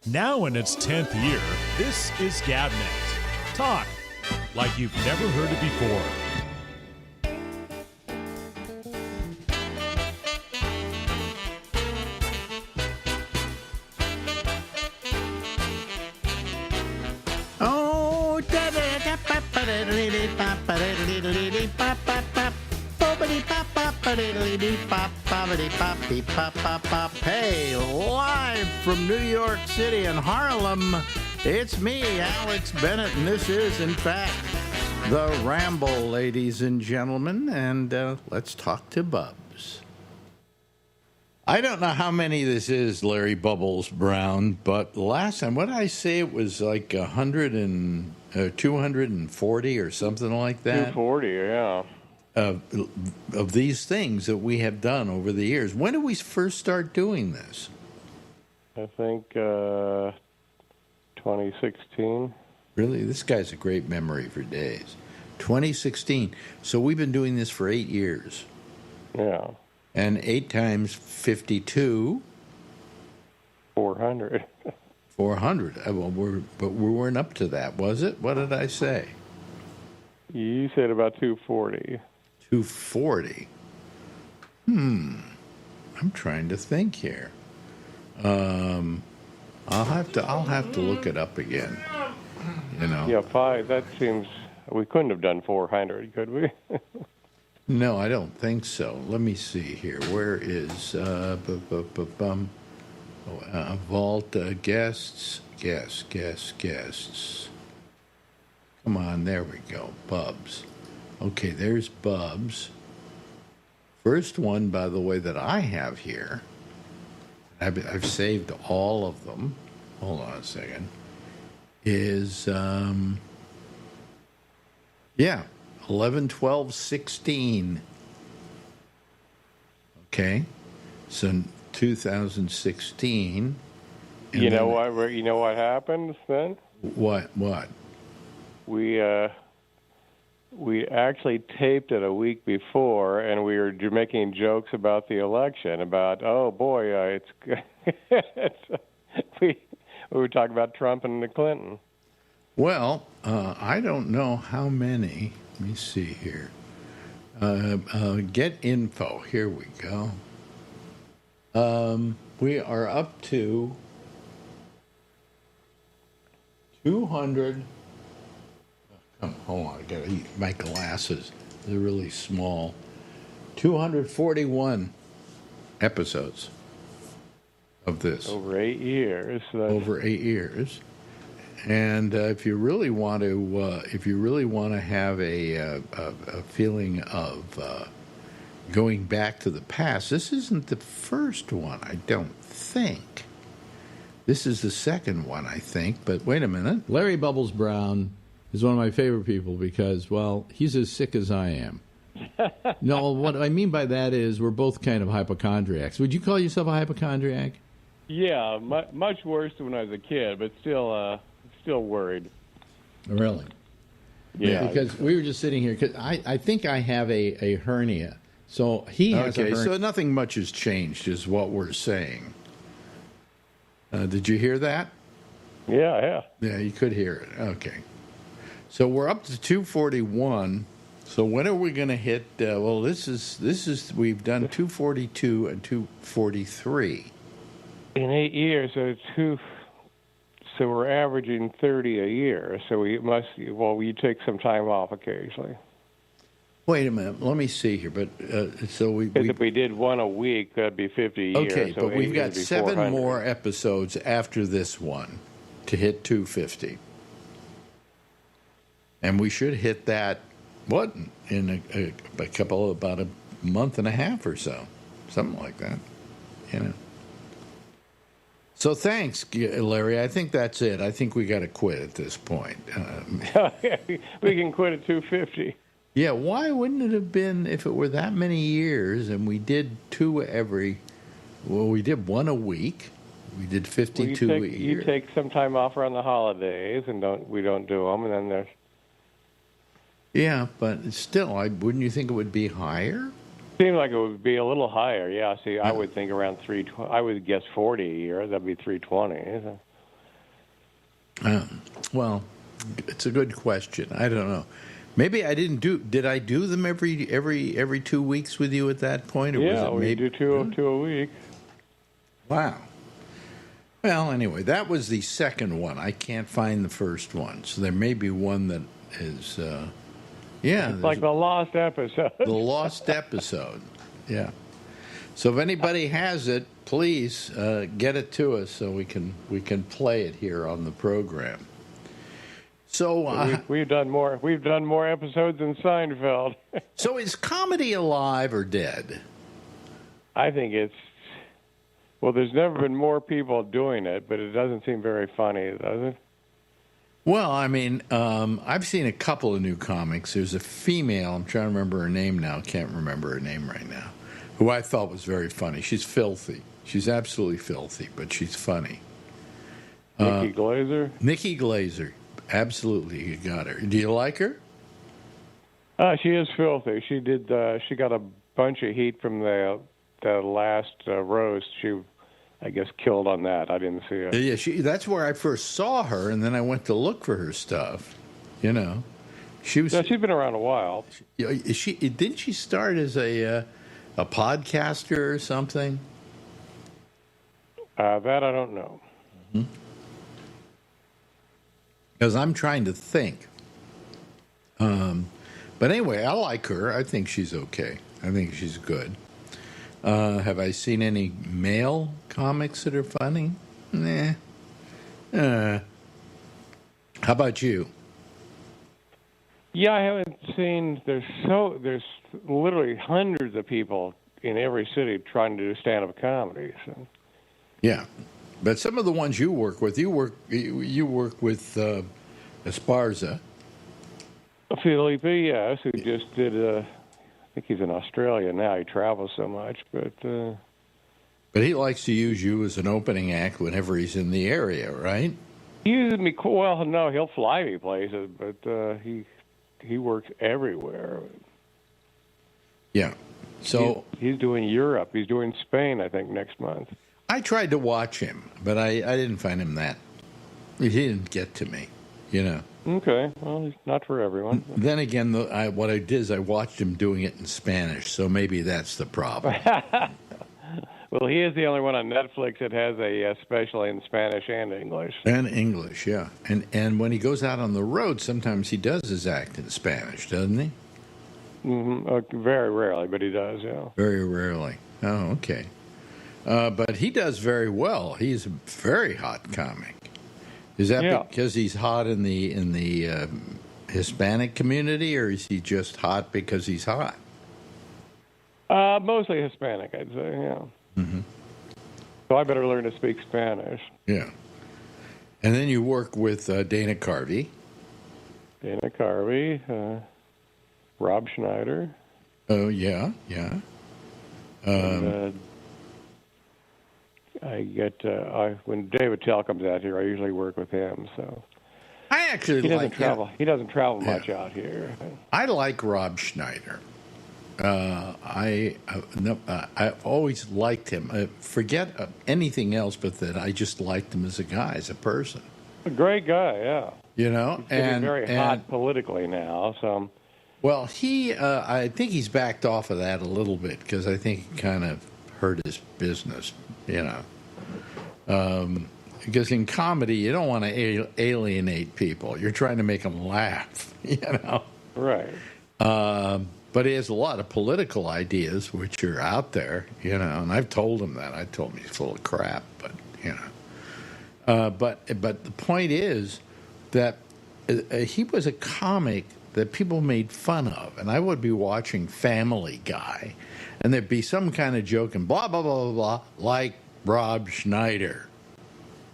Now in its 10th year, this is GabNet. Talk like you've never heard it before. Oh, hey, live from New York City and Harlem, it's me, Alex Bennett, and this is, in fact, the Ramble, ladies and gentlemen, and let's talk to Bubs. I don't know how many this is, Larry Bubbles Brown, but last time, what did I say? It was like 240 or something like that? 240, yeah. Of these things that we have done over the years. When did we first start doing this? I think 2016. Really? This guy's a great memory for days. 2016. So we've been doing this for 8 years. Yeah. And 8 times 52. 400. 400. But we weren't up to that, was it? What did I say? You said about 240. 240. I'm trying to think here. I'll have to look it up again. You know. Yeah, 5. That seems we couldn't have done 400, could we? No, I don't think so. Let me see here. Where is Vault guests? Guests. Come on, there we go. Bubs. Okay, there's Bubs. First one, by the way, that I have here, I've saved all of them. Hold on a second. Is, 11, 12, 16. Okay, so 2016. You know what happened then? What? We actually taped it a week before, and we were making jokes about the election. About we were talking about Trump and Clinton. Well, I don't know how many. Let me see here. Get info. Here we go. We are up to 200. Hold on, I gotta eat my glasses. They're really small. 241 episodes of this. Over 8 years. Over 8 years. And if you really want to have a feeling of going back to the past, this isn't the first one, I don't think. This is the second one, I think. But wait a minute. Larry Bubbles Brown is one of my favorite people because, well, he's as sick as I am. No, what I mean by that is we're both kind of hypochondriacs. Would you call yourself a hypochondriac? Yeah, much worse than when I was a kid, but still worried. Really? Yeah. Because we were just sitting here, because I think I have a hernia. So he has a hernia. So nothing much has changed is what we're saying. Did you hear that? Yeah. Yeah, you could hear it. Okay. So we're up to 241. So when are we going to hit? This is we've done 242 and 243 in 8 years. So we're averaging 30 a year. So we take some time off occasionally. Wait a minute. Let me see here. But if we did one a week, that'd be 50 a year. Okay, so but we've got 7 400. more episodes after this one to hit 250. And we should hit that, in about a month and a half or so. Something like that, So thanks, Larry. I think that's it. I think we got to quit at this point. We can quit at 250. Yeah, why wouldn't it have been if it were that many years and we did we did one a week. We did 52 a year. You take some time off around the holidays, and we don't do them, and then there's... Yeah, but still, wouldn't you think it would be higher? Seemed like it would be a little higher, yeah. See, I would think around 320. I would guess 40 a year. That'd be 320. Well, it's a good question. I don't know. Maybe I didn't do. Did I do them every 2 weeks with you at that point? Or Yeah, was it we do two a week. Wow. Well, anyway, that was the second one. I can't find the first one, so there may be one that is. It's like the lost episode. The lost episode. Yeah. So if anybody has it, please get it to us so we can play it here on the program. So we've done more episodes than Seinfeld. So is comedy alive or dead? I think it's there's never been more people doing it, but it doesn't seem very funny, does it? Well, I mean, I've seen a couple of new comics. There's a female, I'm trying to remember her name now, can't remember her name right now, who I thought was very funny. She's filthy. She's absolutely filthy, but she's funny. Nikki Glaser? Nikki Glaser. Absolutely, you got her. Do you like her? She is filthy. She did. She got a bunch of heat from the last roast. She, I guess, killed on that. I didn't see it. Yeah, that's where I first saw her, and then I went to look for her stuff. You know, she was. Yeah, she's been around a while. Didn't she start as a podcaster or something? That I don't know. Mm-hmm. Because I'm trying to think. But anyway, I like her. I think she's okay. I think she's good. Have I seen any male comics that are funny? Nah. How about you? Yeah, I haven't seen. There's literally hundreds of people in every city trying to do stand-up comedy. So. Yeah, but some of the ones you work with, you work with Esparza. Felipe, yes, who just did. I think he's in Australia now. He travels so much, but he likes to use you as an opening act whenever he's in the area, right? He uses me. Well, no, he'll fly me places, but he works everywhere. Yeah, so he's doing Europe. He's doing Spain, I think, next month. I tried to watch him, but I didn't find him that. He didn't get to me, you know. Okay, well, it's not for everyone. Then again, what I did is I watched him doing it in Spanish, so maybe that's the problem. Well, he is the only one on Netflix that has a special in Spanish and English. And English, yeah. And when he goes out on the road, sometimes he does his act in Spanish, doesn't he? Mm-hmm. Very rarely, but he does, yeah. Very rarely. Oh, okay. But he does very well. He's a very hot comic. Is that because he's hot in the Hispanic community, or is he just hot because he's hot? Mostly Hispanic, I'd say, yeah. Mm-hmm. So I better learn to speak Spanish. Yeah. And then you work with Dana Carvey. Dana Carvey, Rob Schneider. Oh, yeah, yeah. I get when David Tell comes out here, I usually work with him. So I actually he doesn't travel. He doesn't travel much out here. I like Rob Schneider. I've always liked him. Forget anything else, but that I just liked him as a guy, as a person. A great guy, yeah. You know, he's getting very hot politically now. So, well, I think he's backed off of that a little bit because I think he kind of hurt his business. You know, because in comedy you don't want to alienate people. You're trying to make them laugh. You know, right? But he has a lot of political ideas which are out there. You know, and I've told him that. I told him he's full of crap. But you know, but the point is that he was a comic that people made fun of, and I would be watching Family Guy, and there'd be some kind of joke and blah, blah, blah, blah, blah, like Rob Schneider.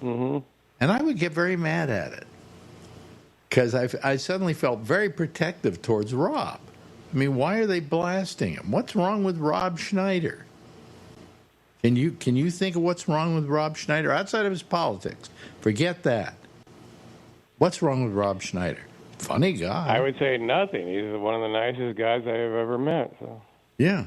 Mm-hmm. And I would get very mad at it because I suddenly felt very protective towards Rob. I mean, why are they blasting him? What's wrong with Rob Schneider? Can you think of what's wrong with Rob Schneider outside of his politics? Forget that. What's wrong with Rob Schneider? Funny guy. I would say nothing. He's one of the nicest guys I have ever met. So. Yeah.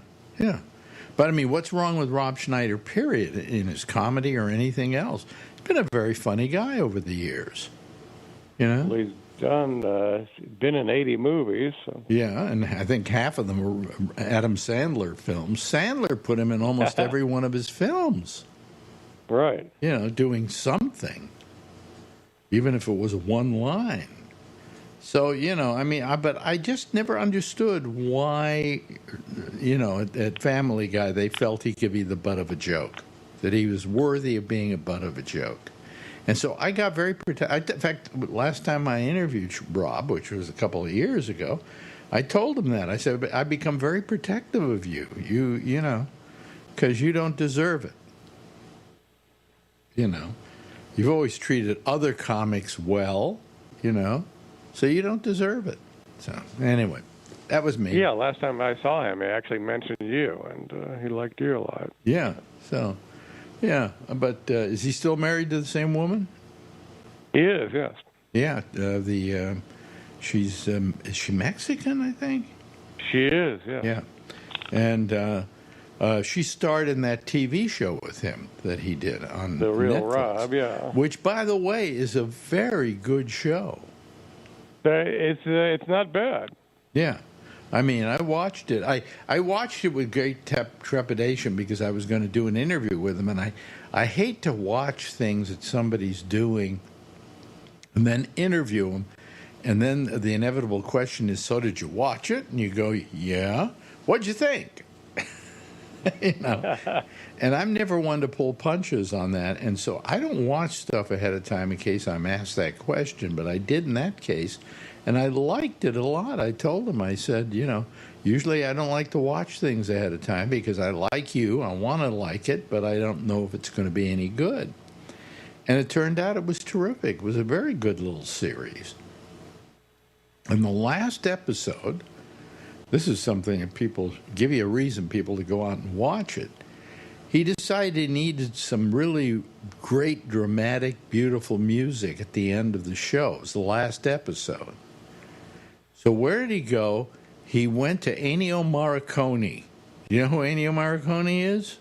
But, I mean, what's wrong with Rob Schneider, period, in his comedy or anything else? He's been a very funny guy over the years. You know? Well, he's been in 80 movies. So. Yeah, and I think half of them were Adam Sandler films. Sandler put him in almost every one of his films. Right. You know, doing something, even if it was one line. So, you know, I mean, but I just never understood why, you know, at Family Guy, they felt he could be the butt of a joke, that he was worthy of being a butt of a joke. And so I got very protective. In fact, last time I interviewed Rob, which was a couple of years ago, I told him that. I said, I become very protective of you, you know, because you don't deserve it. You know, you've always treated other comics well, you know, so you don't deserve it. So anyway, that was me. Yeah, last time I saw him, he actually mentioned you, and he liked you a lot. Yeah, so... Yeah, but is he still married to the same woman? He is, yes. Yeah, she's is she Mexican? I think she is. Yeah. Yeah, and she starred in that TV show with him that he did on The Real Netflix, Rob. Yeah, which, by the way, is a very good show. It's not bad. Yeah. I mean, I watched it. I watched it with great trepidation because I was going to do an interview with him, and I hate to watch things that somebody's doing and then interview them, and then the inevitable question is, so did you watch it? And you go, yeah. What'd you think? You know, and I'm never one to pull punches on that, and so I don't watch stuff ahead of time in case I'm asked that question, but I did in that case. And I liked it a lot. I told him, I said, you know, usually I don't like to watch things ahead of time because I like you. I want to like it, but I don't know if it's going to be any good. And it turned out it was terrific. It was a very good little series. And the last episode, this is something that people give you a reason, people, to go out and watch it. He decided he needed some really great, dramatic, beautiful music at the end of the show. It was the last episode. So where did he go? He went to Ennio Morricone. You know who Ennio Morricone is?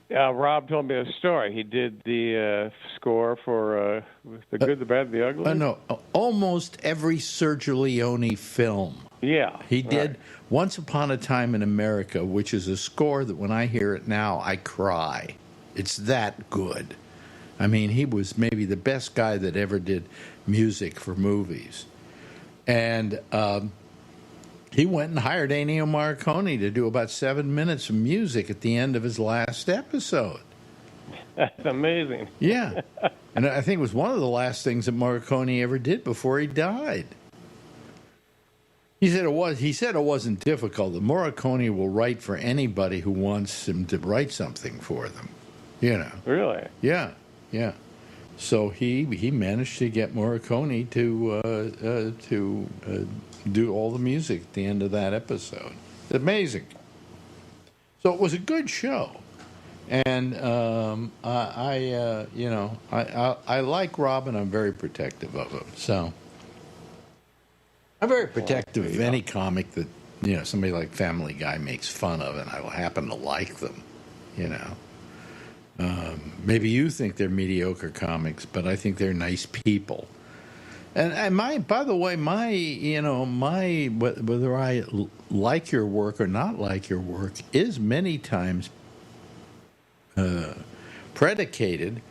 Rob told me a story. He did the score for The Good, the Bad, the Ugly. No, almost every Sergio Leone film. Yeah. He did Once Upon a Time in America, which is a score that when I hear it now, I cry. It's that good. I mean, he was maybe the best guy that ever did music for movies. And he went and hired Ennio Morricone to do about 7 minutes of music at the end of his last episode. That's amazing. Yeah. And I think it was one of the last things that Morricone ever did before he died. He said it wasn't difficult. That Morricone will write for anybody who wants him to write something for them. You know. Really? Yeah. So he managed to get Morricone to do all the music at the end of that episode. It's amazing. So it was a good show, and I like Robin. I'm very protective of him. So I'm very protective of any comic that somebody like Family Guy makes fun of, and I happen to like them. You know. Maybe you think they're mediocre comics, but I think they're nice people. And by the way, whether I like your work or not like your work is many times predicated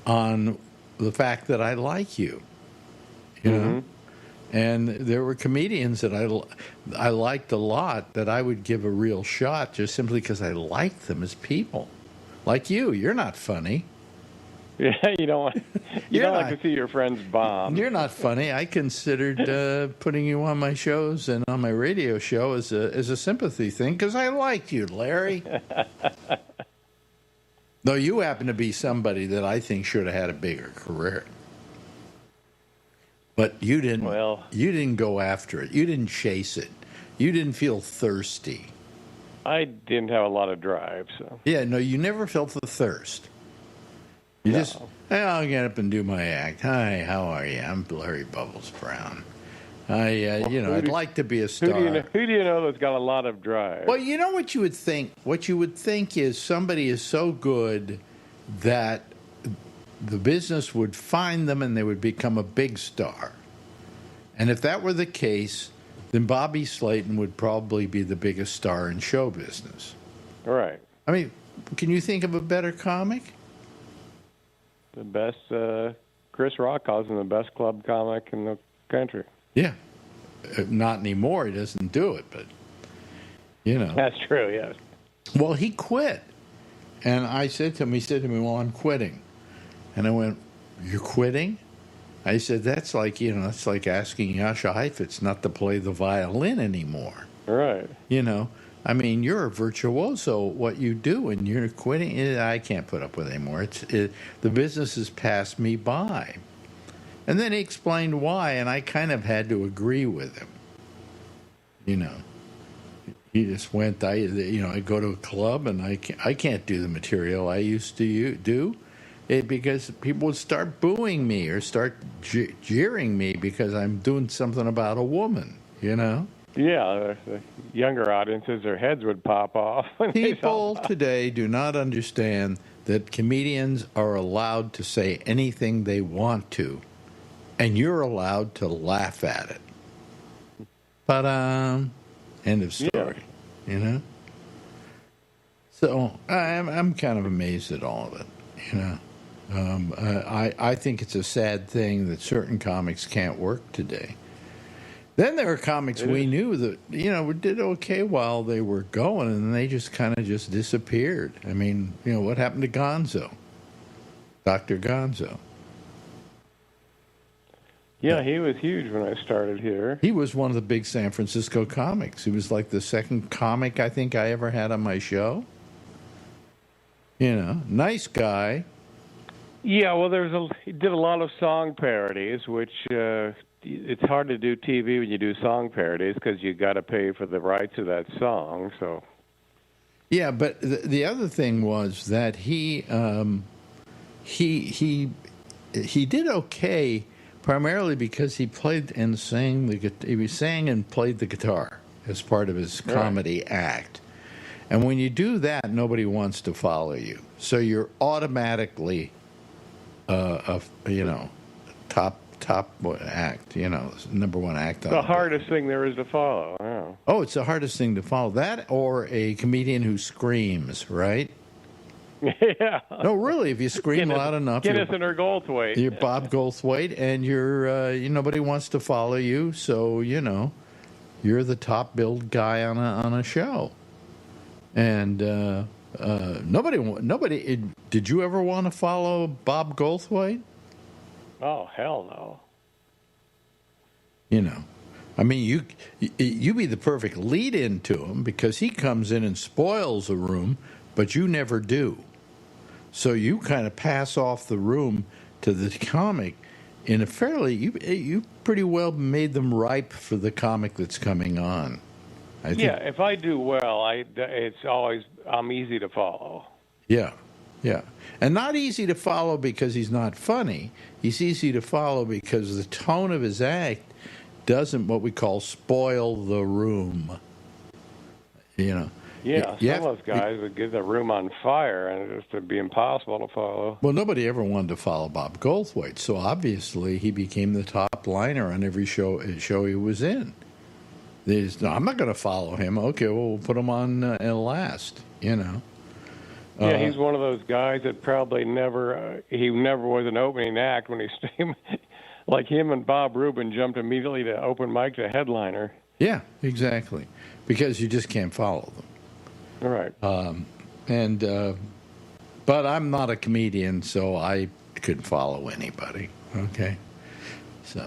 on the fact that I like you. You know, and there were comedians that I liked a lot that I would give a real shot just simply because I liked them as people. Like you're not funny. Yeah, you don't like to see your friends bomb. You're not funny. I considered putting you on my shows and on my radio show as a sympathy thing because I like you, Larry. Though you happen to be somebody that I think should have had a bigger career. But you didn't. Well, you didn't go after it. You didn't chase it. You didn't feel thirsty. I didn't have a lot of drive, so. Yeah, no, you never felt the thirst. You just, I'll get up and do my act. Hi, how are you? I'm Larry Bubbles Brown. I'd like to be a star. Who do you know that's got a lot of drive? Well, you know what you would think? What you would think is somebody is so good that the business would find them and they would become a big star. And if that were the case, then Bobby Slayton would probably be the biggest star in show business. Right. I mean, can you think of a better comic? The best, Chris Rock calls him the best club comic in the country. Yeah. Not anymore. He doesn't do it, but, you know. That's true, yes. Well, he quit. And I said to him, he said to me, well, I'm quitting. And I went, you're quitting? I said, that's like, you know, that's like asking Jascha Heifetz not to play the violin anymore. Right. You know, I mean, you're a virtuoso at what you do, and you're quitting. I can't put up with it anymore. The business has passed me by. And then he explained why, and I kind of had to agree with him. You know, he just went, I go to a club, and I can't do the material I used to do. Because people would start booing me or start jeering me because I'm doing something about a woman, you know? Yeah, the younger audiences, their heads would pop off. People today do not understand that comedians are allowed to say anything they want to, and you're allowed to laugh at it. But, end of story, you know? So I'm kind of amazed at all of it, you know? I think it's a sad thing that certain comics can't work today. Then there are comics we knew that, you know, did okay while they were going, and they just kind of just disappeared. I mean, you know, what happened to Gonzo? Dr. Gonzo. Yeah, he was huge when I started here. He was one of the big San Francisco comics. He was like the second comic I think I ever had on my show. You know, nice guy. Yeah, well, he did a lot of song parodies, which it's hard to do TV when you do song parodies because you got to pay for the rights of that song. So, yeah, but the other thing was that he did okay, primarily because he played and sang he sang and played the guitar as part of his comedy act. And when you do that, nobody wants to follow you, so you're automatically top act, you know, number one act. The hardest thing there is to follow. Yeah. Oh, it's the hardest thing to follow. That or a comedian who screams, right? Yeah. No, really, if you scream loud enough, Guinness and her Goldthwait. You're Bob Goldthwait, and nobody wants to follow you, so you know you're the top billed guy on a show, and. Nobody. Did you ever want to follow Bob Goldthwait? Oh, hell no. You know, I mean, you be the perfect lead-in to him because he comes in and spoils a room, but you never do. So you kind of pass off the room to the comic in a fairly. You pretty well made them ripe for the comic that's coming on. Yeah, if I do well, I'm easy to follow. Yeah, and not easy to follow because he's not funny. He's easy to follow because the tone of his act doesn't what we call spoil the room. You know. Yeah, some of those guys would get the room on fire, and it would be impossible to follow. Well, nobody ever wanted to follow Bob Goldthwait, so obviously he became the top liner on every show he was in. I'm not going to follow him. Okay, well, we'll put him on last, you know. Yeah, he's one of those guys that probably never was an opening act when he like him and Bob Rubin jumped immediately to open mic to headliner. Yeah, exactly, because you just can't follow them. All right. But I'm not a comedian, so I couldn't follow anybody. Okay, so.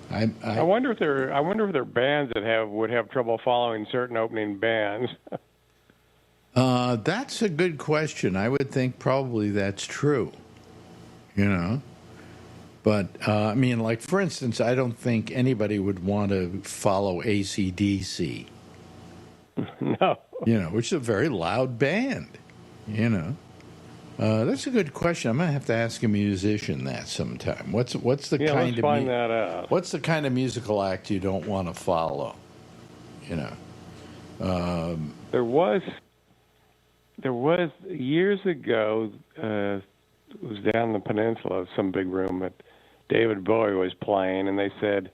I wonder if there are bands that would have trouble following certain opening bands. That's a good question. I would think probably that's true. You know, but I mean, like for instance, I don't think anybody would want to follow AC/DC. No. You know, which is a very loud band. You know. That's a good question. I'm gonna have to ask a musician that sometime. What's the kind let's find that out. What's the kind of musical act you don't want to follow? You know, there was years ago. was down the peninsula, some big room that David Bowie was playing, and they said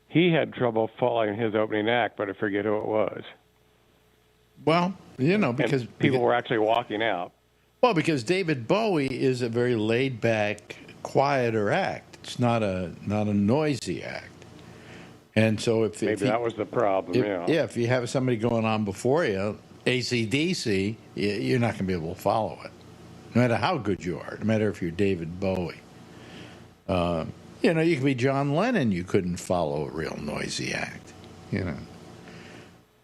he had trouble following his opening act, but I forget who it was. Well, because and people were actually walking out. Well, because David Bowie is a very laid-back, quieter act. It's not a noisy act. And so if that was the problem, if you have somebody going on before you, AC/DC, you're not going to be able to follow it, no matter how good you are, no matter if you're David Bowie. You could be John Lennon, you couldn't follow a real noisy act,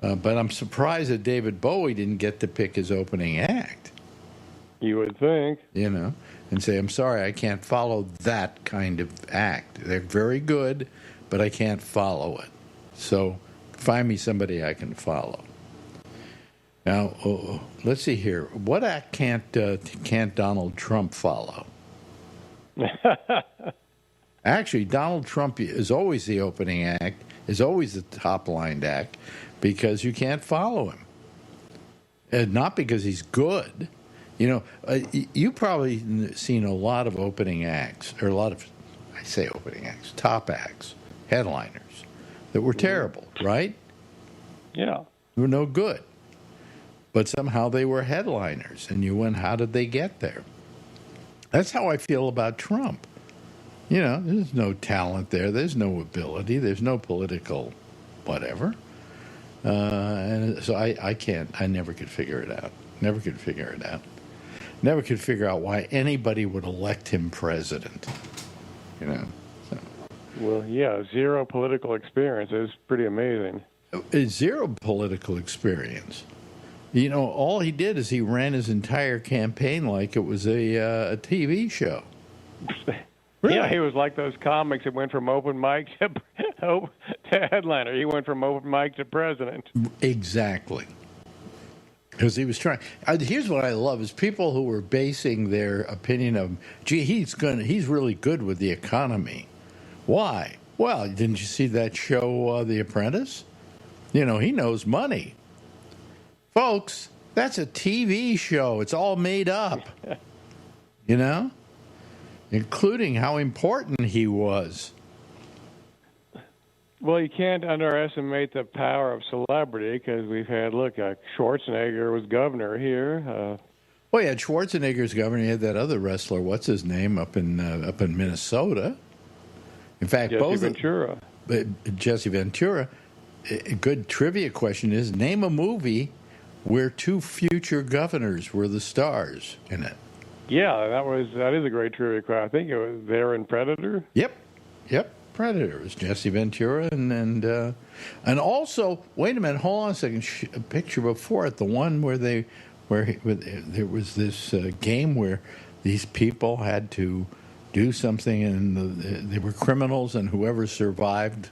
But I'm surprised that David Bowie didn't get to pick his opening act. You would think. And say, I'm sorry, I can't follow that kind of act. They're very good, but I can't follow it. So find me somebody I can follow. Now, let's see here. What act can't Donald Trump follow? Actually, Donald Trump is always the opening act, is always the top-lined act, because you can't follow him. And not because he's good. You probably seen a lot of opening acts, or top acts, headliners, that were terrible, right? Yeah. They were no good. But somehow they were headliners, and you went, how did they get there? That's how I feel about Trump. There's no talent there. There's no ability. There's no political whatever. And so I never could figure it out. Never could figure out why anybody would elect him president. So. Well, yeah, zero political experience is pretty amazing. Zero political experience. All he did is he ran his entire campaign like it was a TV show. Really? Yeah, he was like those comics that went from open mic to headliner. He went from open mic to president. Exactly. Because he was trying. Here's what I love is people who were basing their opinion of, gee, he's really good with the economy. Why? Well, didn't you see that show, The Apprentice? He knows money. Folks, that's a TV show. It's all made up. Including how important he was. Well, you can't underestimate the power of celebrity because we've had, Schwarzenegger was governor here. Well, yeah, Schwarzenegger's governor. He had that other wrestler. What's his name up in Minnesota? In fact, Jesse Ventura. A good trivia question is: name a movie where two future governors were the stars in it. Yeah, that is a great trivia question. I think it was there in Predator. Yep, Predator. It was Jesse Ventura and also, wait a minute, hold on a second. A picture before it, the one where there was this game where these people had to do something and they were criminals, and whoever survived,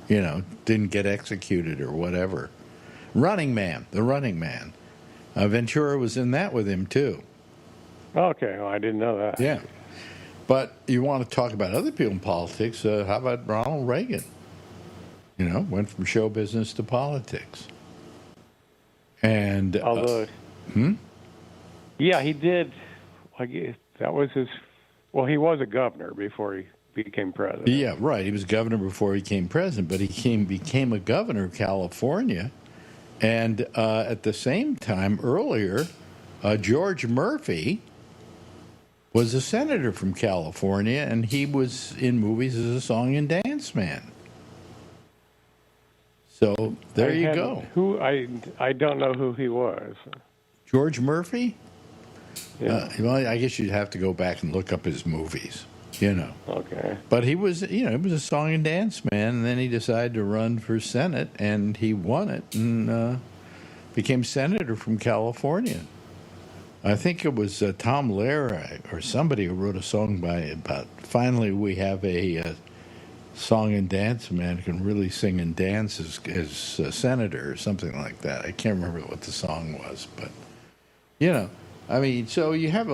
didn't get executed or whatever. The Running Man. Ventura was in that with him too. Okay, well, I didn't know that. Yeah. But you want to talk about other people in politics, how about Ronald Reagan? Went from show business to politics. And yeah, he did. That was his. Well, he was a governor before he became president. Yeah, right. He was governor before he became president, but he became a governor of California. And at the same time, earlier, George Murphy was a senator from California, and he was in movies as a song and dance man. So there you go. I don't know who he was. George Murphy? Yeah. Well, I guess you'd have to go back and look up his movies, Okay. But he was, he was a song and dance man, and then he decided to run for Senate, and he won it, and became senator from California. I think it was Tom Lehrer or somebody who wrote a song about finally we have a song and dance man who can really sing and dance as a senator or something like that. I can't remember what the song was, but so you have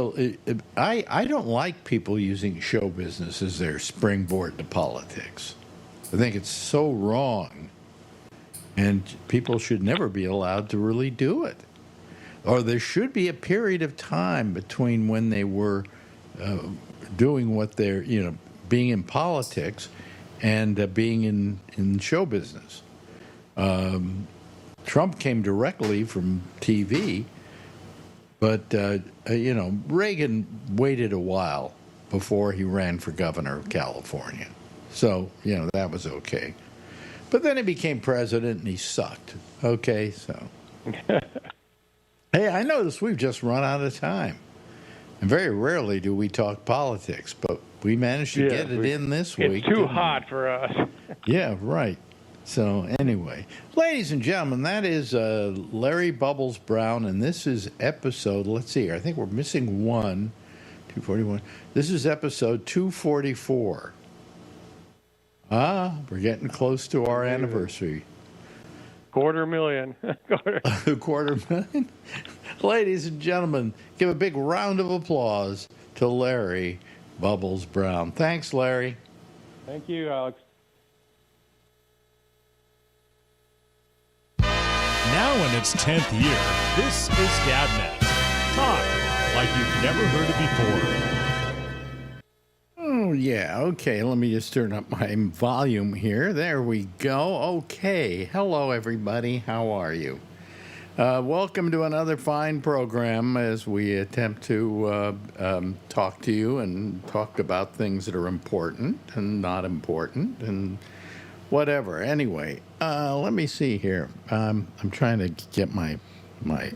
I don't like people using show business as their springboard to politics. I think it's so wrong, and people should never be allowed to really do it. Or there should be a period of time between when they were doing what they're, being in politics and being in show business. Trump came directly from TV, but, Reagan waited a while before he ran for governor of California. So, that was okay. But then he became president and he sucked. Okay, so. Hey, I noticed we've just run out of time. And very rarely do we talk politics, but we managed to get it in this week. It's too hot for us. Yeah, right. So anyway, ladies and gentlemen, that is Larry Bubbles Brown, and this is episode, let's see here, I think we're missing 241. This is episode 244. We're getting close to our anniversary. 250,000. Quarter million. Ladies and gentlemen, give a big round of applause to Larry Bubbles Brown. Thanks, Larry. Thank you, Alex. Now in its 10th year, this is GabNet. Talk like you've never heard it before. Oh, yeah. Okay, let me just turn up my volume here. There we go. Okay. Hello, everybody. How are you? Welcome to another fine program as we attempt to talk to you and talk about things that are important and not important and whatever. Anyway, let me see here. I'm trying to get my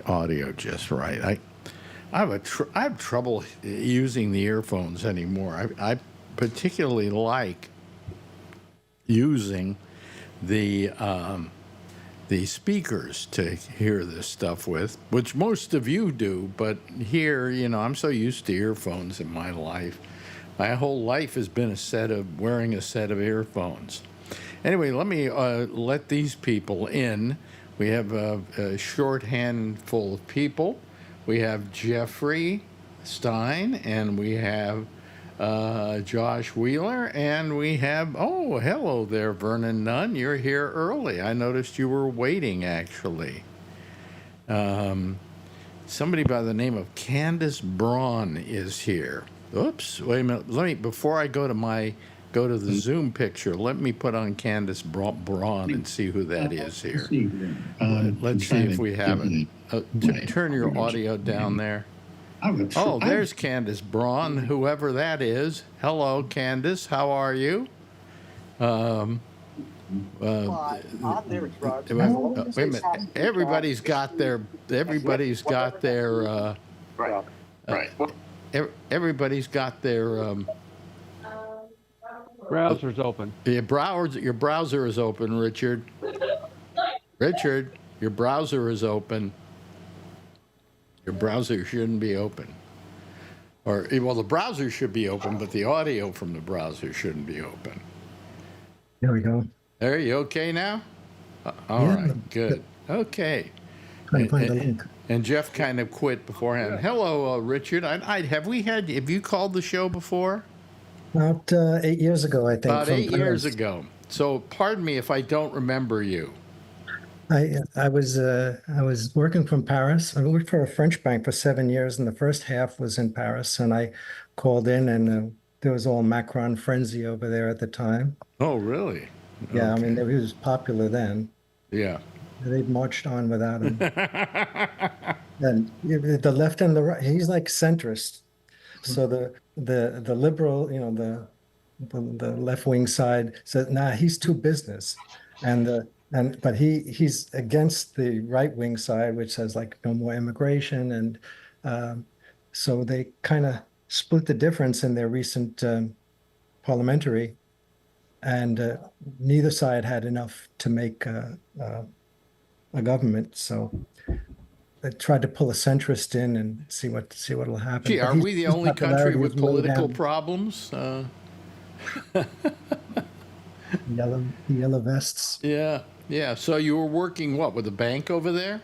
audio just right. I have trouble using the earphones anymore. I particularly like using the speakers to hear this stuff with, which most of you do. But here, I'm so used to earphones in my life. My whole life has been wearing a set of earphones. Anyway, let me let these people in. We have a short handful of people. We have Jeffrey Stein, and we have Josh Wheeler, and we have, hello there, Vernon Nunn. You're here early. I noticed you were waiting, actually. Somebody by the name of Candace Braun is here. Oops, wait a minute. Before I go to the Zoom picture, let me put on Candace Braun and see who that is here. Let's see if we have it. Turn your audio down there. There's Candace Braun, whoever that is. Hello, Candace. How are you? Wait a minute. Everybody's got their. Everybody's got their. Browser's open. Your browser is open, Richard. Richard, your browser is open. Your browser shouldn't be open. The browser should be open, but the audio from the browser shouldn't be open. There we go. Are you okay now? All right, good. Okay. Trying to find the link. And Jeff kind of quit beforehand. Hello, Richard. Have you called the show before? About 8 years ago, I think. About 8 years ago. So pardon me if I don't remember you. I was working from Paris. I worked for a French bank for 7 years, and the first half was in Paris. And I called in, and there was all Macron frenzy over there at the time. Oh, really? Yeah, Okay. I mean, he was popular then. Yeah. They marched on without him. And the left and the right, he's like centrist. So the liberal, the left wing side said, nah, he's too business, but he's against the right wing side, which says like no more immigration, and so they kind of split the difference in their recent parliamentary, and neither side had enough to make a government. So they tried to pull a centrist in and see what'll happen. Gee, are we the only country with political problems? The yellow vests. Yeah. So you were working with a bank over there?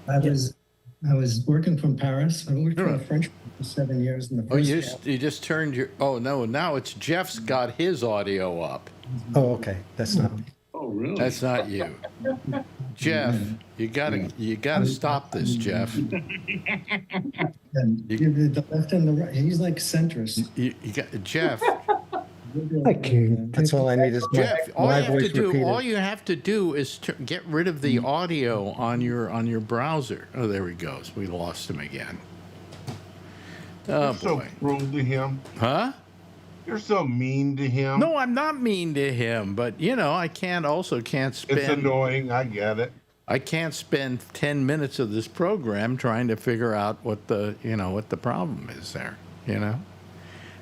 I was working from Paris. I worked for a French bank for 7 years in the first. You just turned your. Oh no! Now it's Jeff's got his audio up. Oh, okay. That's not me. Oh, really? That's not you, Jeff. You gotta stop this, Jeff. And the left and the right, he's like centrist. You got Jeff. I can't. That's all I need is Jeff, my voice repeated. all you have to do is get rid of the audio on your browser. Oh, there he goes. We lost him again. Oh, You're so boy. cruel to him. Huh? You're so mean to him. No, I'm not mean to him, but I can't spend. It's annoying. I get it. I can't spend 10 minutes of this program trying to figure out what the problem is there.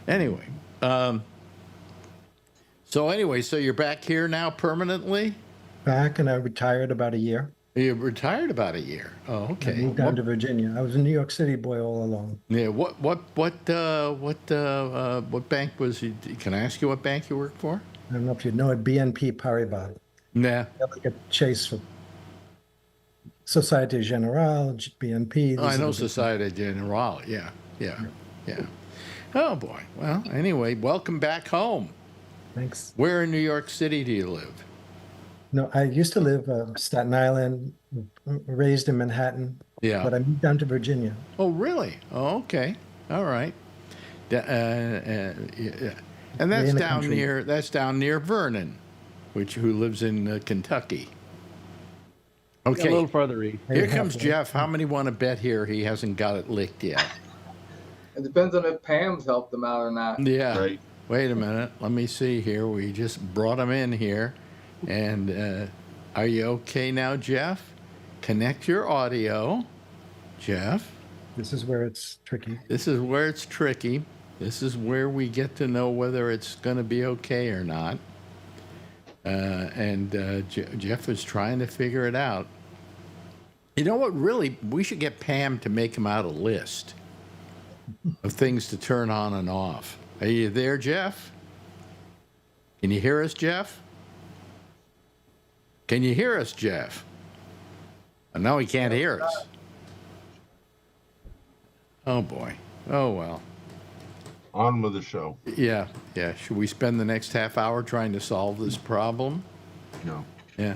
Anyway, so you're back here now permanently? Back, and I retired about a year. You retired about a year. Oh, I okay. moved down to Virginia. I was a New York City boy all along. Yeah. What bank was you? Can I ask you what bank you worked for? I don't know if you know it, BNP Paribas. Nah. Like a chase for Societe Generale, BNP. Oh, I know Societe Generale. Yeah. Oh boy. Well, anyway, welcome back home. Thanks. Where in New York City do you live? No, I used to live Staten Island, raised in Manhattan. Yeah. But I moved down to Virginia. Oh, really? Oh, okay. All right. Yeah. And that's down near Vernon, who lives in Kentucky. Okay. Yeah, a little further east. Here comes Jeff. How many want to bet here he hasn't got it licked yet? It depends on if Pam's helped them out or not. Yeah. Right. Wait a minute. Let me see here. We just brought him in here. And are you okay now, Jeff? Connect your audio. Jeff? This is where it's tricky. This is where it's tricky. This is where we get to know whether it's going to be okay or not. Jeff is trying to figure it out. You know what? Really, we should get Pam to make him out a list of things to turn on and off. Are you there, Jeff? Can you hear us, Jeff? Can you hear us, Jeff? Oh, no, he can't hear us. Oh, boy. Oh, well. On with the show. Yeah. Should we spend the next half hour trying to solve this problem? No. Yeah.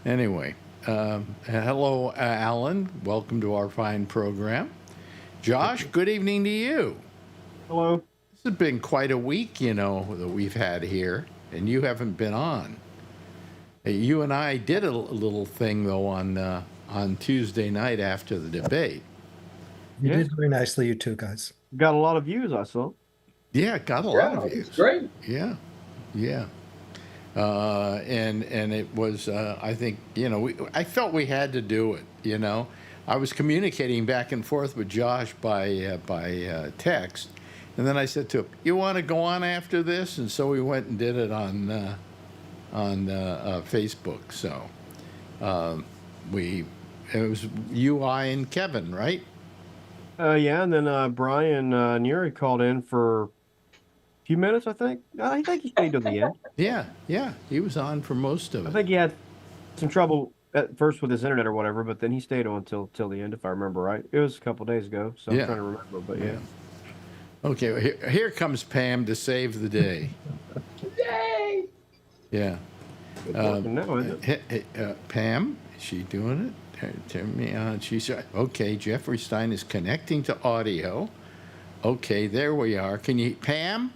Anyway, hello, Alan. Welcome to our fine program. Josh, good evening to you. Hello. This has been quite a week, that we've had here, and you haven't been on. You and I did a little thing, though, on Tuesday night after the debate. You did very nicely, you two guys. Got a lot of views, I saw. Yeah, it got a lot of views. It's great. Yeah. And it was, I think, I felt we had to do it, I was communicating back and forth with Josh by text, and then I said to him, "You want to go on after this?" And so we went and did it on Facebook. So it was you, I, and Kevin, right? Yeah, and then Brian Neary called in for a few minutes, I think. I think he stayed till the end. Yeah, he was on for most of it. I think he had some trouble at first with his internet or whatever, but then he stayed on till the end, if I remember right. It was a couple days ago, so Yeah. I'm trying to remember, but yeah. Okay, well, here comes Pam to save the day. Yay! Yeah. It's working now, isn't it? Pam, is she doing it? Turn me on. She's okay. Jeffrey Stein is connecting to audio. Okay, there we are. Can you, Pam?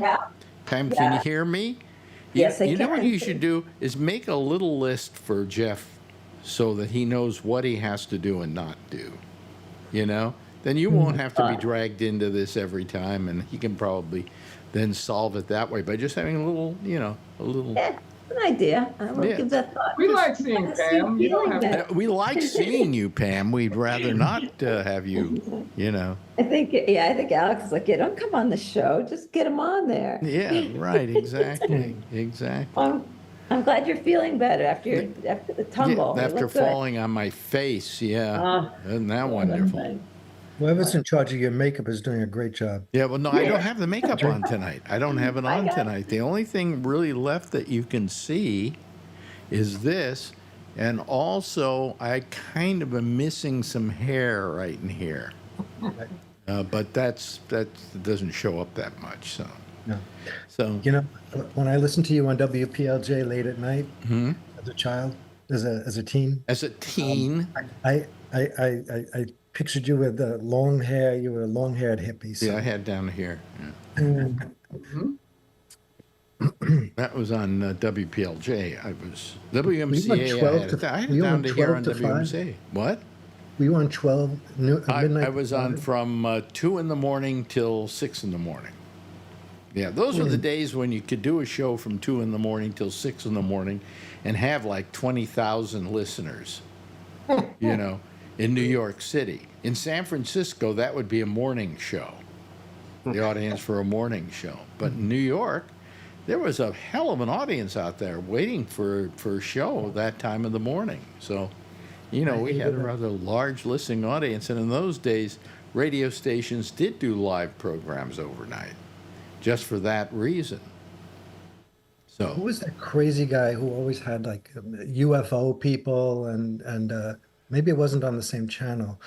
Yeah. Pam, Yeah. can you hear me? Yes, I You know what can. you should do is make a little list for Jeff, so that he knows what he has to do and not do. Then you won't have to be dragged into this every time, and he can probably then solve it that way by just having a little. Yeah, an idea. I will Yeah. give that thought. We like seeing Pam. You don't have to. We like seeing you, Pam. We'd rather not have you. I think Alex is like, don't come on the show. Just get him on there. Yeah, right. Exactly. I'm glad you're feeling better after the tumble. Yeah, You after look good. falling on my face. Yeah. Isn't that wonderful? Whoever's in charge of your makeup is doing a great job. Yeah, well, no, I don't have the makeup on tonight. I don't have it I on got it. tonight. The only thing really left that you can see is this. And also, I kind of am missing some hair right in here. But that doesn't show up that much. So, No. so When I listened to you on WPLJ late at night as a child, as a teen, as a teen, I pictured you with long hair. You were a long-haired hippie. So. Yeah, I had down here. Yeah. Mm-hmm. That was on WPLJ. I was Were you on WMCA. 12 I had were it you down on to here 12 on to 5? WMCA. What? Were you on 12 midnight? I was to on 5? from 2 in the morning till 6 in the morning. Yeah, those were the days when you could do a show from 2 in the morning till 6 in the morning and have like 20,000 listeners, you know, in New York City. In San Francisco, that would be a morning show, the audience for a morning show. But in New York, there was a hell of an audience out there waiting for a show that time of the morning. So, you know, we had a rather large listening audience. And in those days, radio stations did do live programs overnight just for that reason. Who So, was that crazy guy who always had like UFO people and maybe it wasn't on the same channel?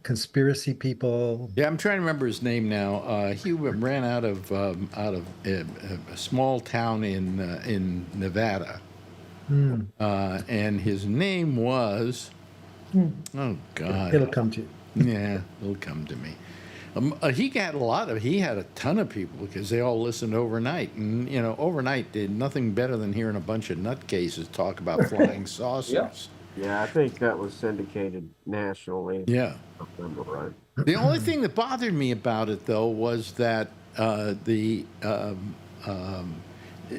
Conspiracy people. yeah, I'm trying to remember his name now. He ran out of a small town in Nevada. And his name was, oh God. It'll come to you. Yeah, it'll come to me. He had a ton of people because they all listened overnight. And, you know, overnight did nothing better than hearing a bunch of nutcases talk about flying saucers. Yeah, I think that was syndicated nationally. Yeah. If I remember right. The only thing that bothered me about it, though, was that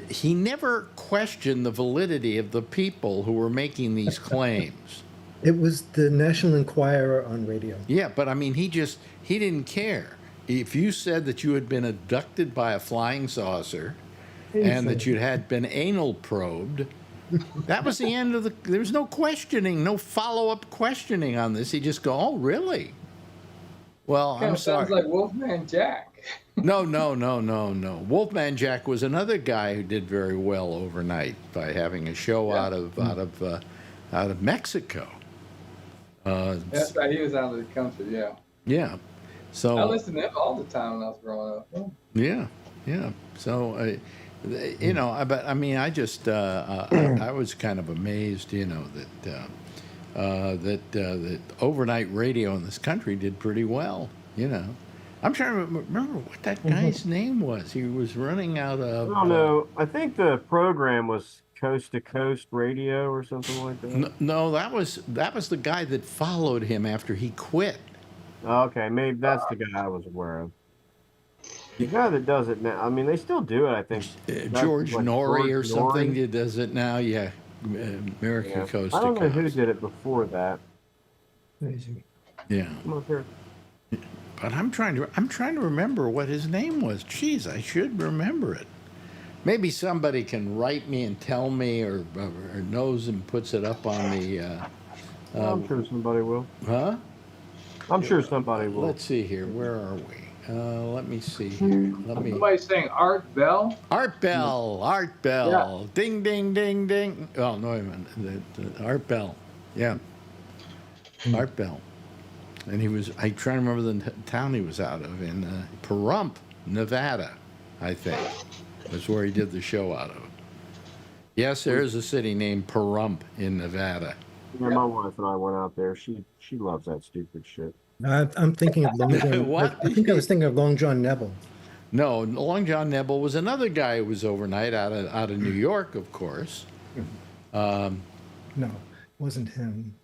he never questioned the validity of the people who were making these claims. It was the National Enquirer on radio. Yeah, but I mean, he didn't care. If you said that you had been abducted by a flying saucer and that you had been anal probed, that was the end of there was no questioning, no follow-up questioning on this. He just go, oh, really? Well, I'm sorry. Sounds like Wolfman Jack. No. Wolfman Jack was another guy who did very well overnight by having a show out of Mexico. That's right. He was out of the country. Yeah. Yeah. So I listened to him all the time when I was growing up. Yeah. So, you know, but I mean, I just I was kind of amazed, you know, that overnight radio in this country did pretty well. You know, I'm trying to remember what that guy's name was. He was running out of. I don't know. I think the program was Coast to Coast Radio or something like that. No, that was the guy that followed him after he quit. Okay, maybe that's the guy I was aware of. The guy that does it now, I mean, they still do it, I think. George like Norrie or George something Norrie. does it now. Yeah, American Coast I to don't know who Coast. did it before that. Yeah, I'm not sure. but I'm trying to remember what his name was. Jeez, I should remember it. Maybe somebody can write me and tell me, or knows and puts it up on the. I'm sure somebody will. Huh? I'm sure somebody will. Let's see here. Where are we? Let me see here. Somebody's saying Art Bell. Art Bell. Yeah. Ding, ding, ding, ding. Oh, no, wait a minute. Art Bell. Yeah. Art Bell. And I try to remember the town he was out of, in Pahrump, Nevada, I think. That's where he did the show out of. Yes, there is a city named Pahrump in Nevada. Yeah, my wife and I went out there. She loves that stupid shit. I'm thinking of Long John. What? I think I was thinking of Long John Nebel. No, Long John Nebel was another guy who was overnight out of New York, of course. No, it wasn't him.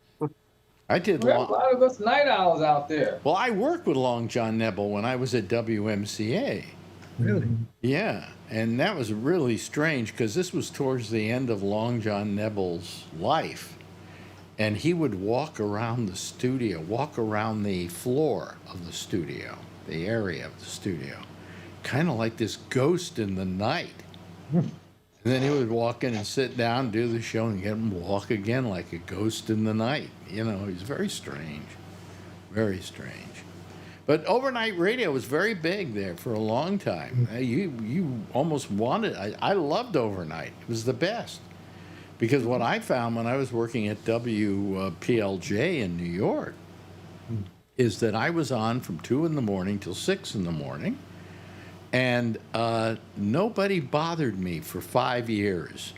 I did. We have a lot of us night owls out there. Well, I worked with Long John Nebel when I was at WMCA. Really? Yeah, and that was really strange because this was towards the end of Long John Nebel's life. And he would walk around the studio, walk around the floor of the studio, the area of the studio, kind of like this ghost in the night. And then he would walk in and sit down, do the show, and get him to walk again like a ghost in the night. You know, he's very strange. Very strange. But overnight radio was very big there for a long time. You almost wanted, I loved overnight. It was the best. Because what I found when I was working at WPLJ in New York is that I was on from 2 in the morning till 6 in the morning, and nobody bothered me for 5 years.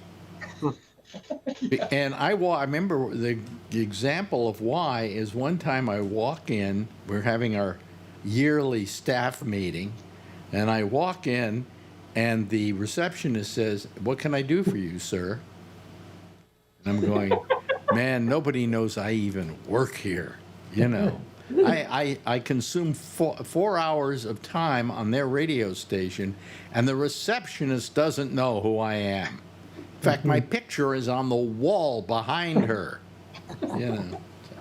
And I remember the example of why is one time I walk in, we're having our yearly staff meeting, and I walk in, and the receptionist says, "What can I do for you, sir?" And I'm going, "Man, nobody knows I even work here, you know." I consume 4 hours of time on their radio station, and the receptionist doesn't know who I am. In fact, my picture is on the wall behind her, you know. So.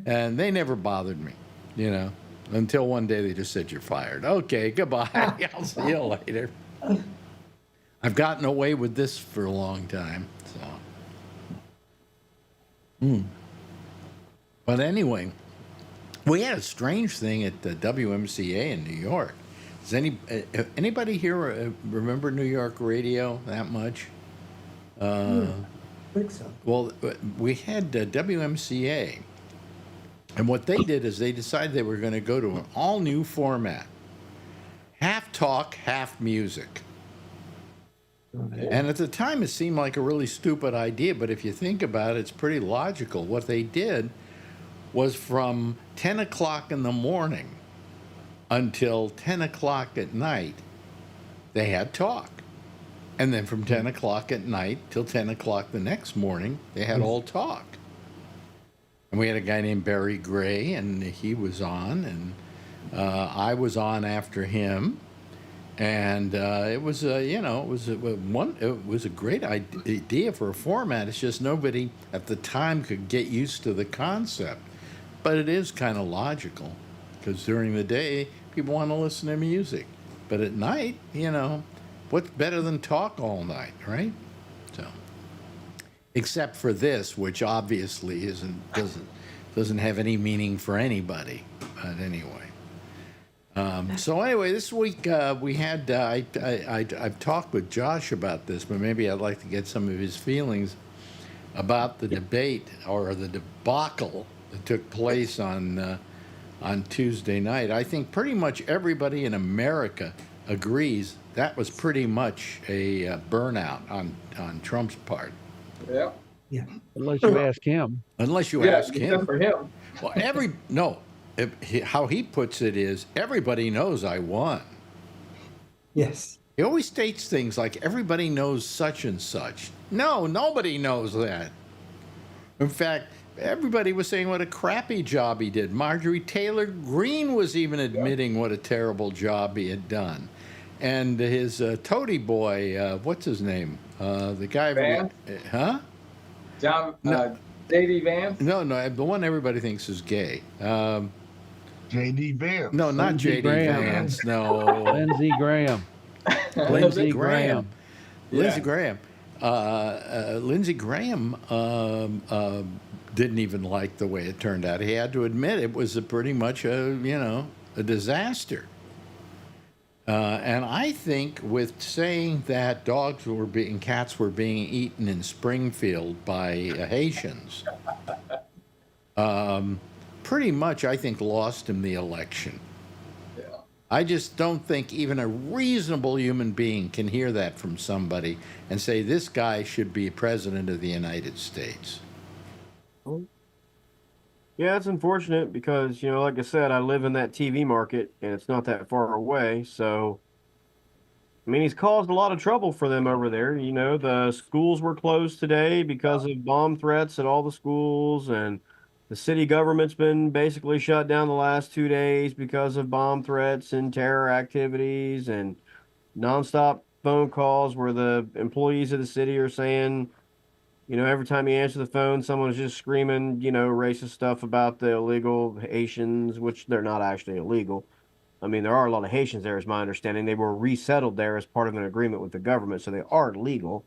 And they never bothered me, you know, until one day they just said, "You're fired." Okay, goodbye. I'll see you later. I've gotten away with this for a long time, so. But anyway, we had a strange thing at the WMCA in New York. Does anybody here remember New York radio that much? I think so. Well, we had WMCA, and what they did is they decided they were going to go to an all-new format. Half talk, half music. And at the time, it seemed like a really stupid idea, but if you think about it, it's pretty logical. What they did was from 10 o'clock in the morning until 10 o'clock at night, they had talk. And then from 10 o'clock at night till 10 o'clock the next morning, they had all talk. And we had a guy named Barry Gray, and he was on, and I was on after him. And it was, it was a great idea for a format. It's just nobody at the time could get used to the concept. But it is kind of logical, because during the day, people want to listen to music. But at night, you know, what's better than talk all night, right? So, except for this, which obviously doesn't have any meaning for anybody. But anyway. So anyway, this week we had I've talked with Josh about this, but maybe I'd like to get some of his feelings about the debate or the debacle that took place on Tuesday night. I think pretty much everybody in America agrees that was pretty much a burnout on Trump's part. Yeah. Yeah. Unless you ask him. Unless you ask him. Except for him. Well, how he puts it is, everybody knows I won. Yes. He always states things like, everybody knows such and such. No, nobody knows that. In fact, everybody was saying what a crappy job he did. Marjorie Taylor Greene was even admitting what a terrible job he had done. And his toady boy, what's his name? The guy... Vance? Huh? John, No. J.D. Vance? No, the one everybody thinks is gay. J.D. Vance. No, not Lindsey J.D. Graham. Vance, no. Lindsey Graham. Lindsey Graham. Yeah. Lindsey Graham. Lindsey Graham didn't even like the way it turned out. He had to admit it was pretty much a disaster. And I think with saying that cats were being eaten in Springfield by Haitians, pretty much I think lost him the election. Yeah. I just don't think even a reasonable human being can hear that from somebody and say this guy should be president of the United States. Yeah, it's unfortunate because, like I said, I live in that TV market and it's not that far away. So, I mean, he's caused a lot of trouble for them over there. The schools were closed today because of bomb threats at all the schools, and the city government's been basically shut down the last 2 days because of bomb threats and terror activities and nonstop phone calls where the employees of the city are saying, every time you answer the phone, someone's just screaming, racist stuff about the illegal Haitians, which they're not actually illegal. I mean, there are a lot of Haitians there, is my understanding. They were resettled there as part of an agreement with the government, so they are legal.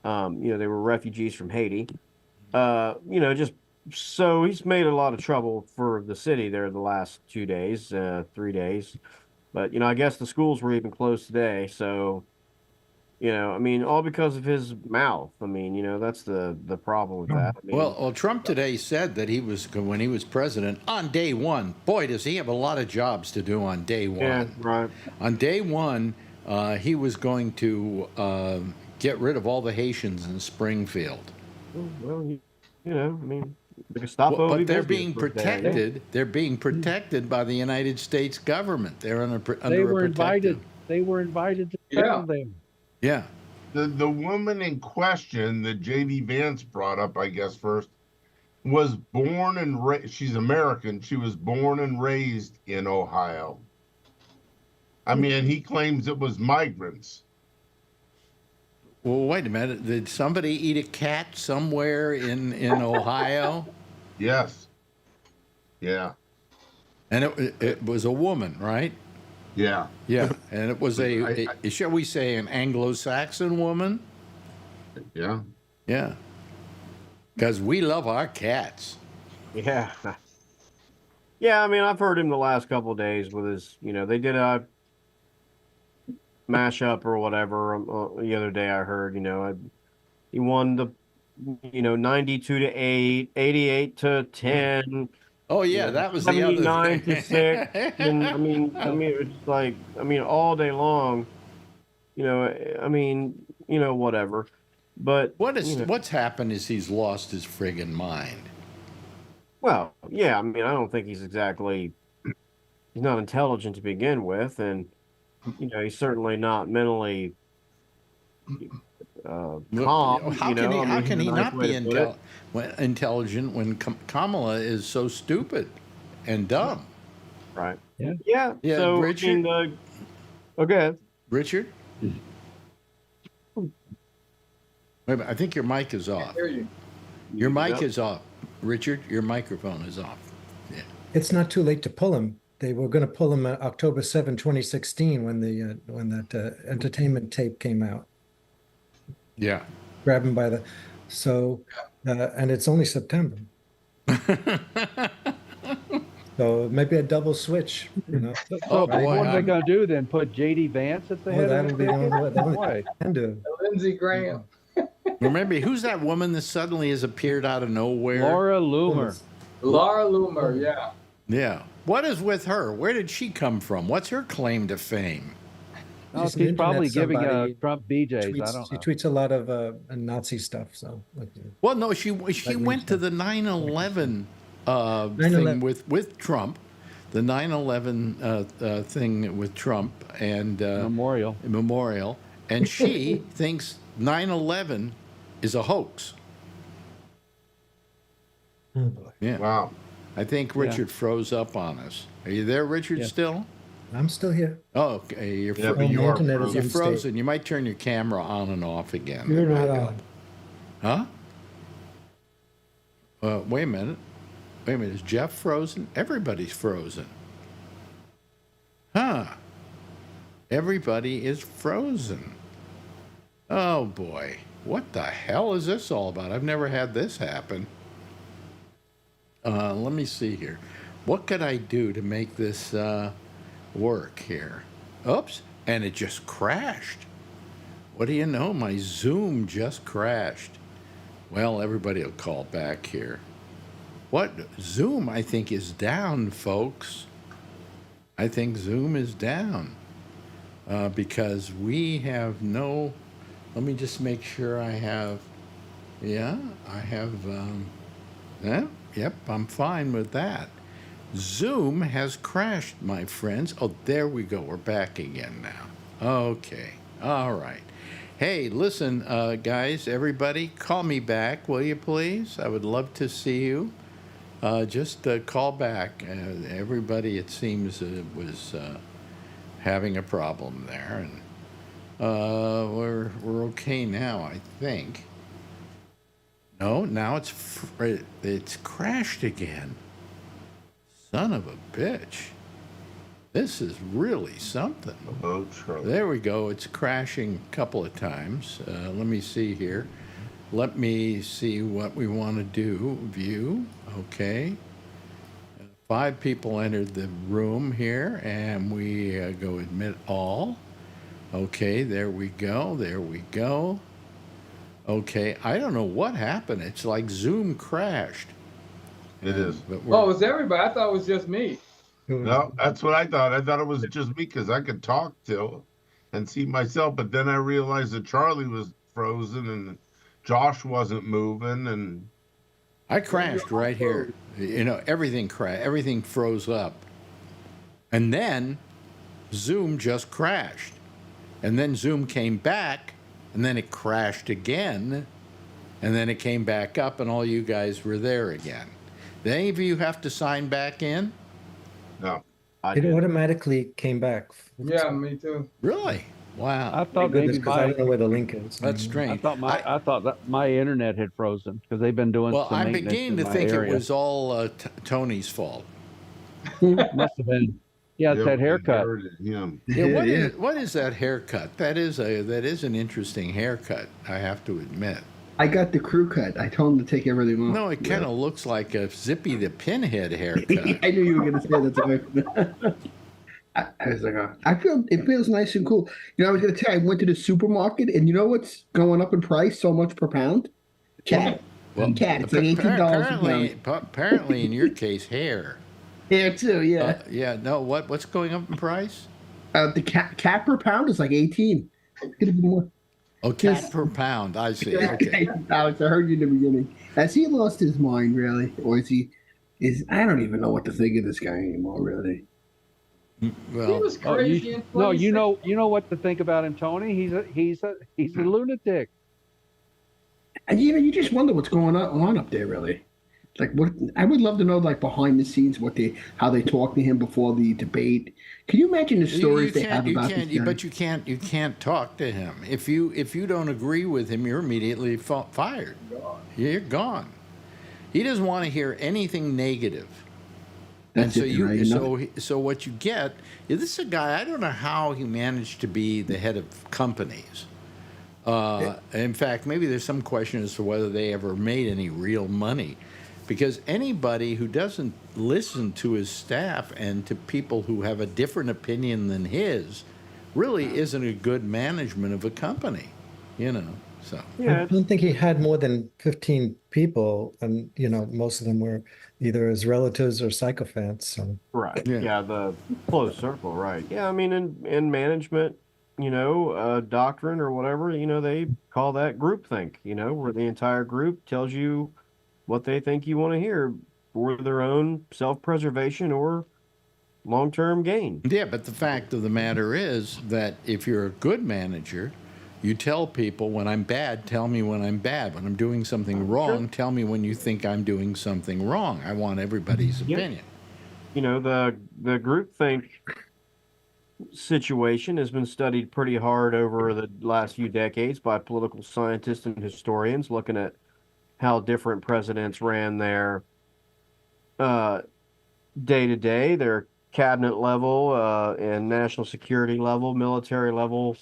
They were refugees from Haiti. So he's made a lot of trouble for the city there the last 2 days, 3 days. But, I guess the schools were even closed today, so... all because of his mouth. That's the problem with that. Well, Trump today said that when he was president, on day one, boy, does he have a lot of jobs to do on day one. Yeah, right. On day one, he was going to get rid of all the Haitians in Springfield. Well, you know, I mean, the Gestapo. But they're being protected. They're being protected by the United States government. They're under They were a invited. They were invited to settle them. Yeah. The woman in question that J.D. Vance brought up, I guess first, was born and raised. She's American. She was born and raised in Ohio. I mean, he claims it was migrants. Well, wait a minute. Did somebody eat a cat somewhere in Ohio? Yes. Yeah. And it was a woman, right? Yeah. Yeah. And it was shall we say, an Anglo-Saxon woman? Yeah. Yeah. Because we love our cats. Yeah. Yeah, I mean, I've heard him the last couple of days with his, you know, they did a mashup or whatever the other day. I heard, you know, he won the, you know, 92-8, 88-10. Oh yeah, that was the other 79-6. And I mean, it's like, I mean, all day long, you know, I mean, you know, whatever. But what's happened is he's lost his friggin' mind. Well, yeah, I mean, I don't think he's not intelligent to begin with, and you know, he's certainly not mentally calm. How can he not be intelligent when Kamala is so stupid and dumb? Right. Yeah. Yeah. Yeah. So, Richard. Okay. Richard. Wait a minute, I think your mic is off. I hear you. Your mic is off. Richard, your microphone is off. Yeah. It's not too late to pull him. They were going to pull him October 7, 2016 when that entertainment tape came out. Yeah. Grab him by the, and it's only September. So maybe a double switch, you know. So what are they going to do then? Put J.D. Vance at the head? That'll be the only way. Can do. Lindsey Graham. Remember, who's that woman that suddenly has appeared out of nowhere? Laura Loomer. Laura Loomer, yeah. Yeah. What is with her? Where did she come from? What's her claim to fame? Oh, she's probably giving Trump BJs. I don't know. She tweets a lot of Nazi stuff. So. Well, no, she went to the 9/11 thing with Trump, the 9/11 thing with Trump and memorial, and she thinks 9/11 is a hoax. Oh boy. Yeah. Wow. I think Richard froze up on us. Are you there, Richard, still? I'm still here. Oh, okay. You're frozen. You might turn your camera on and off again. You're not on. Huh? Wait a minute. Is Jeff frozen? Everybody's frozen. Huh. Everybody is frozen. Oh, boy. What the hell is this all about? I've never had this happen. Let me see here. What could I do to make this work here? Oops. And it just crashed. What do you know? My Zoom just crashed. Well, everybody will call back here. What? Zoom, I think, is down, folks. I think Zoom is down because we have no... Let me just make sure I have... Yeah, I have... Yep, I'm fine with that. Zoom has crashed, my friends. Oh, there we go. We're back again now. Okay. All right. Hey, listen, guys, everybody, call me back, will you please? I would love to see you. Just call back. Everybody, it seems, was having a problem there, and we're okay now, I think. No, now it's crashed again. Son of a bitch. This is really something. Oh, trouble. There we go. It's crashing a couple of times. Let me see here. Let me see what we want to do. View. Okay. 5 people entered the room here, and we go admit all. Okay, there we go. There we go. Okay, I don't know what happened. It's like Zoom crashed. It is. Oh, it was everybody. I thought it was just me. No, that's what I thought. I thought it was just me because I could talk till and see myself, but then I realized that Charlie was frozen, and Josh wasn't moving, and I crashed right here. You know, everything froze up. And then Zoom just crashed. And then Zoom came back, and then it crashed again, and then it came back up, and all you guys were there again. Did any of you have to sign back in? no. It automatically came back. Yeah, me too. Really? Wow. I thought Goodness, maybe 'cause I don't know where the link is. That's strange. I thought that my internet had frozen because they've been doing Well, some I'm maintenance beginning in to my think area. it was all Tony's fault. Must have been. Yeah, it's that haircut. Him. Yeah, what is that haircut? That is an interesting haircut, I have to admit. I got the crew cut. I told him to take everything off. No, it kind of looks like a Zippy the Pinhead haircut. I knew you were going to say that. I was like, it feels nice and cool. You know, I was going to tell you, I went to the supermarket, and you know what's going up in price so much per pound? Cat. Well, Cat. It's like $18 a pound. Apparently, in your case, hair. Hair too, yeah. Yeah. No. What's going up in price? The cat per pound is like 18. It's gonna be more. Oh, cat per pound. I see. Okay. Alex, I heard you in the beginning. Has he lost his mind, really, or is he? I don't even know what to think of this guy anymore, really. He was crazy in 26. you know what to think about him, Tony. He's a lunatic. And you just wonder what's going on up there, really. Like, what I would love to know, like, behind the scenes, how they talk to him before the debate. Can you imagine the stories they have about this guy? But you can't talk to him. If you don't agree with him, you're immediately fired. You're gone. He doesn't want to hear anything negative. That's So what you get is this is a guy. I don't know how he managed to be the head of companies. In fact, maybe there's some question as to whether they ever made any real money. Because anybody who doesn't listen to his staff and to people who have a different opinion than his really isn't a good management of a company, so. Yeah, I don't think he had more than 15 people, and, most of them were either his relatives or sycophants. So. Right. Yeah, the close circle, right. Yeah, I mean, in management, doctrine or whatever, they call that groupthink, where the entire group tells you what they think you want to hear for their own self-preservation or long-term gain. Yeah, but the fact of the matter is that if you're a good manager, you tell people, when I'm bad, tell me when I'm bad. When I'm doing something wrong, tell me when you think I'm doing something wrong. I want everybody's opinion. The groupthink situation has been studied pretty hard over the last few decades by political scientists and historians, looking at how different presidents ran their day-to-day, their cabinet level and national security level, military level,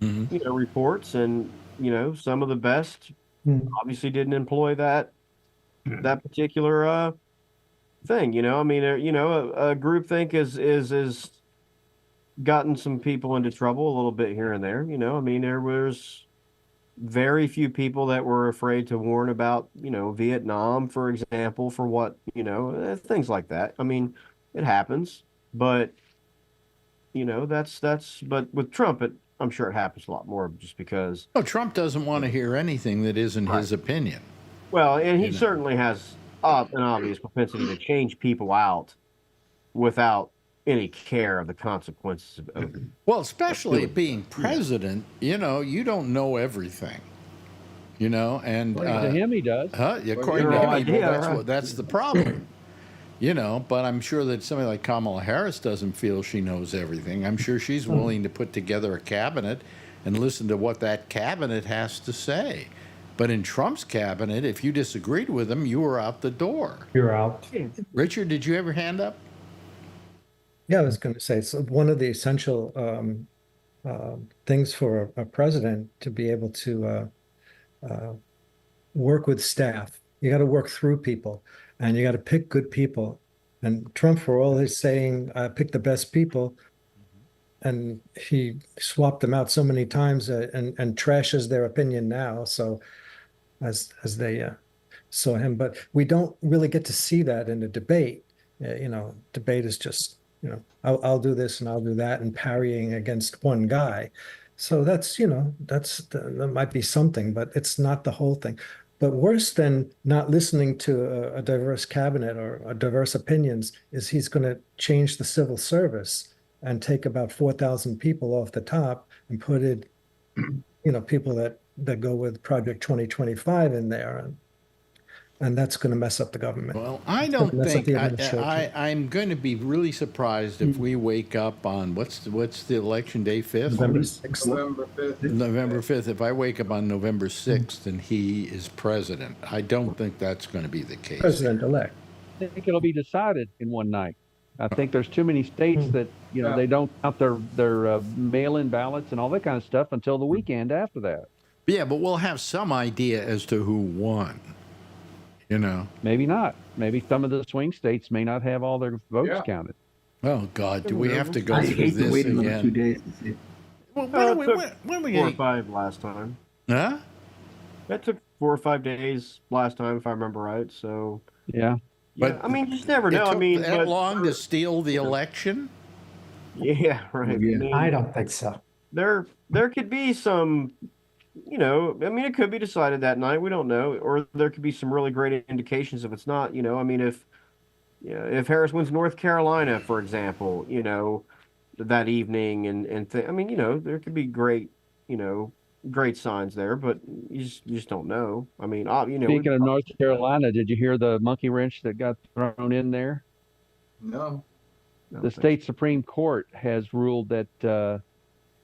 reports. And, some of the best obviously didn't employ that particular thing. I mean, a groupthink is gotten some people into trouble a little bit here and there. I mean, there was very few people that were afraid to warn about, Vietnam, for example, for what, things like that. I mean, it happens, but, but with Trump, I'm sure it happens a lot more just because. Oh, Trump doesn't want to hear anything that isn't his opinion. Well, and he certainly has an obvious propensity to change people out without any care of the consequences of well, especially being president, you don't know everything, and to him he does. According to him, that's the problem, but I'm sure that somebody like Kamala Harris doesn't feel she knows everything. I'm sure she's willing to put together a cabinet and listen to what that cabinet has to say. But in Trump's cabinet, if you disagreed with him, you were out the door. You're out. Richard, did you ever hand up? Yeah, I was going to say, so one of the essential things for a president to be able to work with staff, you got to work through people, and you got to pick good people. And Trump, for all his saying, pick the best people, and he swapped them out so many times and trashes their opinion now. So as they saw him, but we don't really get to see that in a debate. Debate is just, I'll do this and I'll do that and parrying against one guy. So that's, that might be something, but it's not the whole thing. But worse than not listening to a diverse cabinet or a diverse opinions is he's going to change the civil service and take about 4,000 people off the top and put it, people that go with Project 2025 in there. And that's going to mess up the government. Well, I It's gonna don't mess up think the administration. I'm going to be really surprised if we wake up on what's the election day, 5th? November 6th. November 5th. November 5th. If I wake up on November 6th and he is president, I don't think that's going to be the case. President-elect. I think it'll be decided in one night. I think there's too many states that they don't count their mail-in ballots and all that kind of stuff until the weekend after that. Yeah, but we'll have some idea as to who won. Maybe not. Maybe some of the swing states may not have all their votes counted. Oh God, do we have to go I through hate to this wait another 2 again? days to see. Well, when are we 4 or going? 5 last time. Huh? That took 4 or 5 days last time, if I remember right. So Yeah. But I mean, you just never It know. I took mean, that but long to steal the election? yeah, right. Yeah. I mean, I don't think so. there could be some, I mean, it could be decided that night. We don't know, or there could be some really great indications if it's not. I mean, if Harris wins North Carolina, for example, that evening, I mean, there could be great, great signs there, but you just don't know. I mean, Speaking of North Carolina, did you hear the monkey wrench that got thrown in there? No. The state Supreme Court has ruled that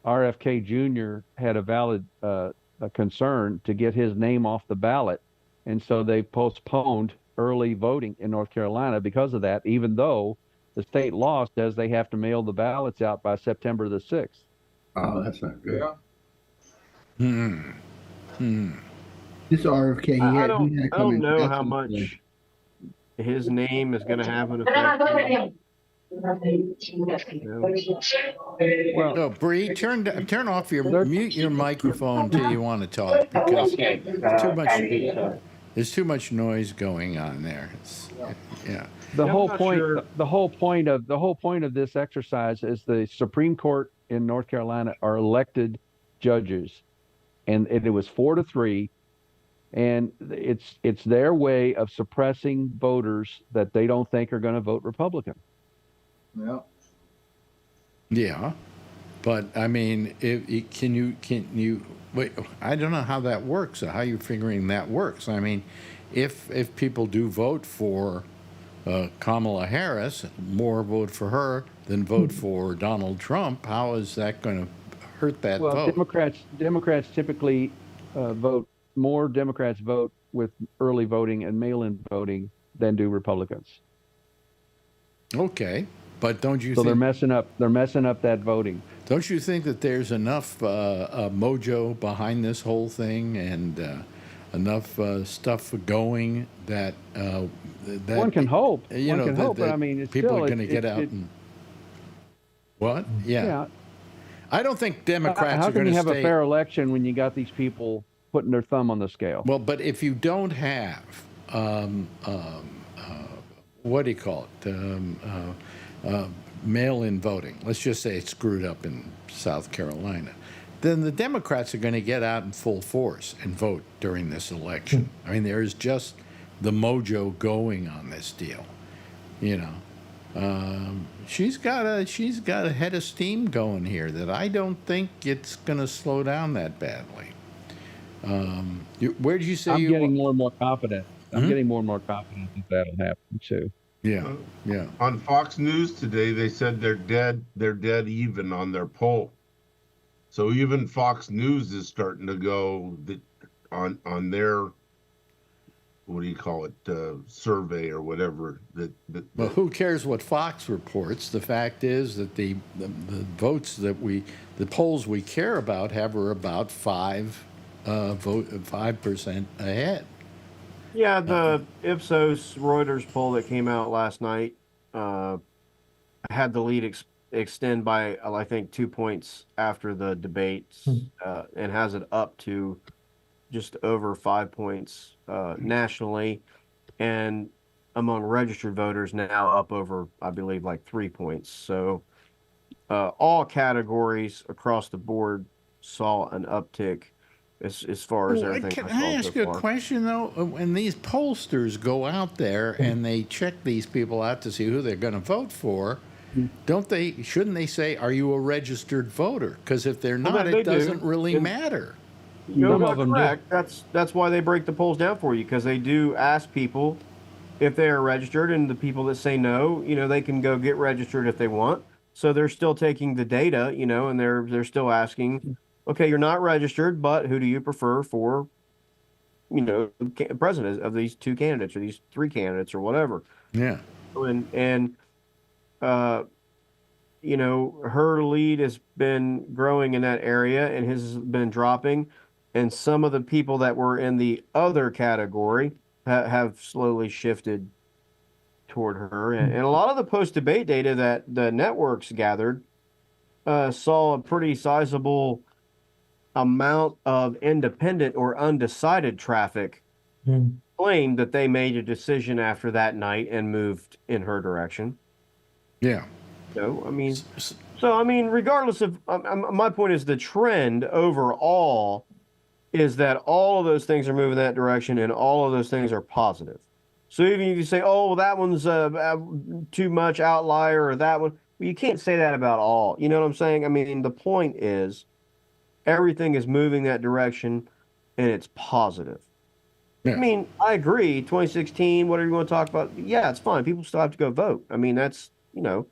RFK Jr. had a valid a concern to get his name off the ballot, and so they postponed early voting in North Carolina because of that, even though the state law says they have to mail the ballots out by September the 6th. Oh, that's not good. Yeah. This RFK, I he don't had to come in. know That's how what- much his name is going to have an effect. Well, No, Bree, turn off mute your microphone until you want to talk because there's too much noise going on there. Yeah. the Yeah, whole I'm not point sure. the whole point of this exercise is the Supreme Court in North Carolina are elected judges, and it was 4-3, and it's their way of suppressing voters that they don't think are going to vote Republican. Yeah. Yeah, but I mean, can you wait? I don't know how that works. How you figuring that works? I mean, if people do vote for Kamala Harris, more vote for her than vote for Donald Trump. How is that going to hurt that Well, vote? Democrats typically vote more. Democrats vote with early voting and mail-in voting than do Republicans. Okay, but don't you So think they're messing up that voting. don't you think that there's enough mojo behind this whole thing and enough stuff going that that One can hope. you One know can that, hope, but that I mean, it's people still, are going to get out and what? Yeah. I don't think Democrats How are can going you to have stay. a fair election when you got these people putting their thumb on the scale? Well, but if you don't have, what do you call it, mail-in voting, let's just say it's screwed up in South Carolina, then the Democrats are going to get out in full force and vote during this election. I mean, there is just the mojo going on this deal, She's got a head of steam going here that I don't think it's going to slow down that badly. Where did you say I'm you getting more and more confident. I'm getting more and more confident that that'll happen too. Yeah, yeah. On Fox News today, they said they're dead even on their poll. So even Fox News is starting to go on their, what do you call it, survey or whatever. Well, who cares what Fox reports? The fact is that the votes the polls we care about are about 5% ahead. Yeah, the Ipsos Reuters poll that came out last night had the lead extend by, I think, 2 points after the debates, and has it up to just over 5 points nationally, and among registered voters now up over, I believe, like 3 points. So all categories across the board saw an uptick as far as everything Can I I saw ask so you a far. question though? When these pollsters go out there and they check these people out to see who they're going to vote for, shouldn't they say, "Are you a registered voter?" Because if they're Well, not, they it doesn't do. really And matter. Some of them do. correct. That's why they break the polls down for you, because they do ask people if they are registered, and the people that say no, they can go get registered if they want. So they're still taking the data, and they're still asking, okay, you're not registered, but who do you prefer for, president of these two candidates or these three candidates or whatever? Yeah. And uh, her lead has been growing in that area and has been dropping, and some of the people that were in the other category have slowly shifted toward her. And a lot of the post-debate data that the networks gathered saw a pretty sizable amount of independent or undecided traffic claimed that they made a decision after that night and moved in her direction. Yeah. Regardless of, my point is the trend overall is that all of those things are moving that direction, and all of those things are positive. So even if you say, "Oh, well, that one's too much outlier," or that one, well, you can't say that about all. You know what I'm saying? I mean, the point is everything is moving that direction, and it's positive. Yeah. I mean, I agree. 2016, whatever you want to talk about, yeah, it's fine. People still have to go vote. I mean, that's, we know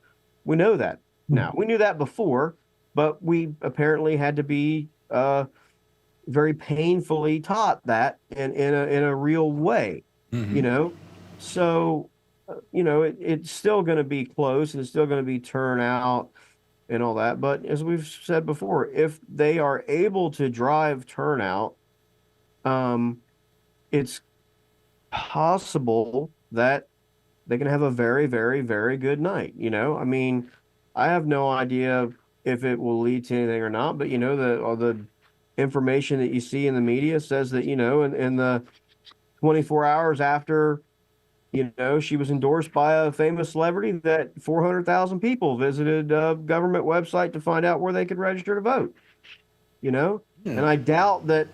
that now. We knew that before, but we apparently had to be very painfully taught that in a real way, So, it's still going to be close, and it's still going to be turnout and all that. But as we've said before, if they are able to drive turnout, it's possible that they can have a very, very, very good night. I mean, I have no idea if it will lead to anything or not, but all the information that you see in the media says that, in the 24 hours after, she was endorsed by a famous celebrity, that 400,000 people visited a government website to find out where they could register to vote, and I doubt that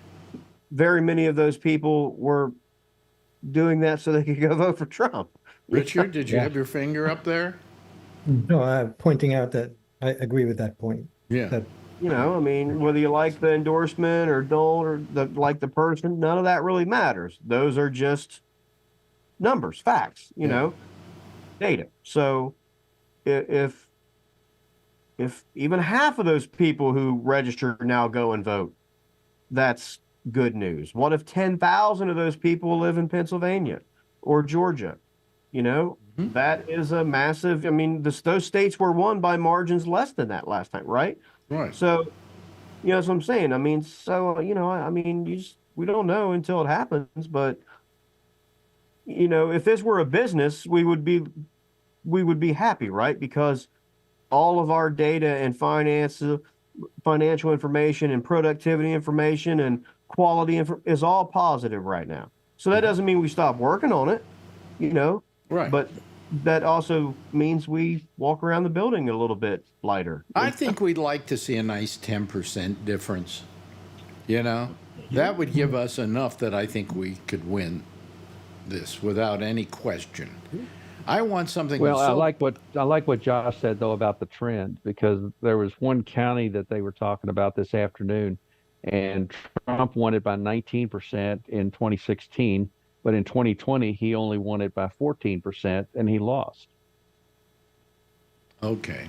very many of those people were doing that so they could go vote for Trump. Richard, did you have your finger up there? No, I'm pointing out that I agree with that point. Yeah. That, I mean, whether you like the endorsement or don't, or like the person, none of that really matters. Those are just numbers, facts, data. So if even half of those people who register now go and vote, that's good news. What if 10,000 of those people live in Pennsylvania or Georgia? That is a massive, I mean, those states were won by margins less than that last time, right? Right. So, that's what I'm saying. I mean, we don't know until it happens, but if this were a business, we would be happy, right? Because all of our data and financial information and productivity information and quality is all positive right now. So that doesn't mean we stop working on it, Right. But that also means we walk around the building a little bit lighter. I think we'd like to see a nice 10% difference. That would give us enough that I think we could win this without any question. I want something. Well, I like what Josh said though about the trend, because there was one county that they were talking about this afternoon, and Trump won it by 19% in 2016, but in 2020 he only won it by 14%, and he lost. Okay,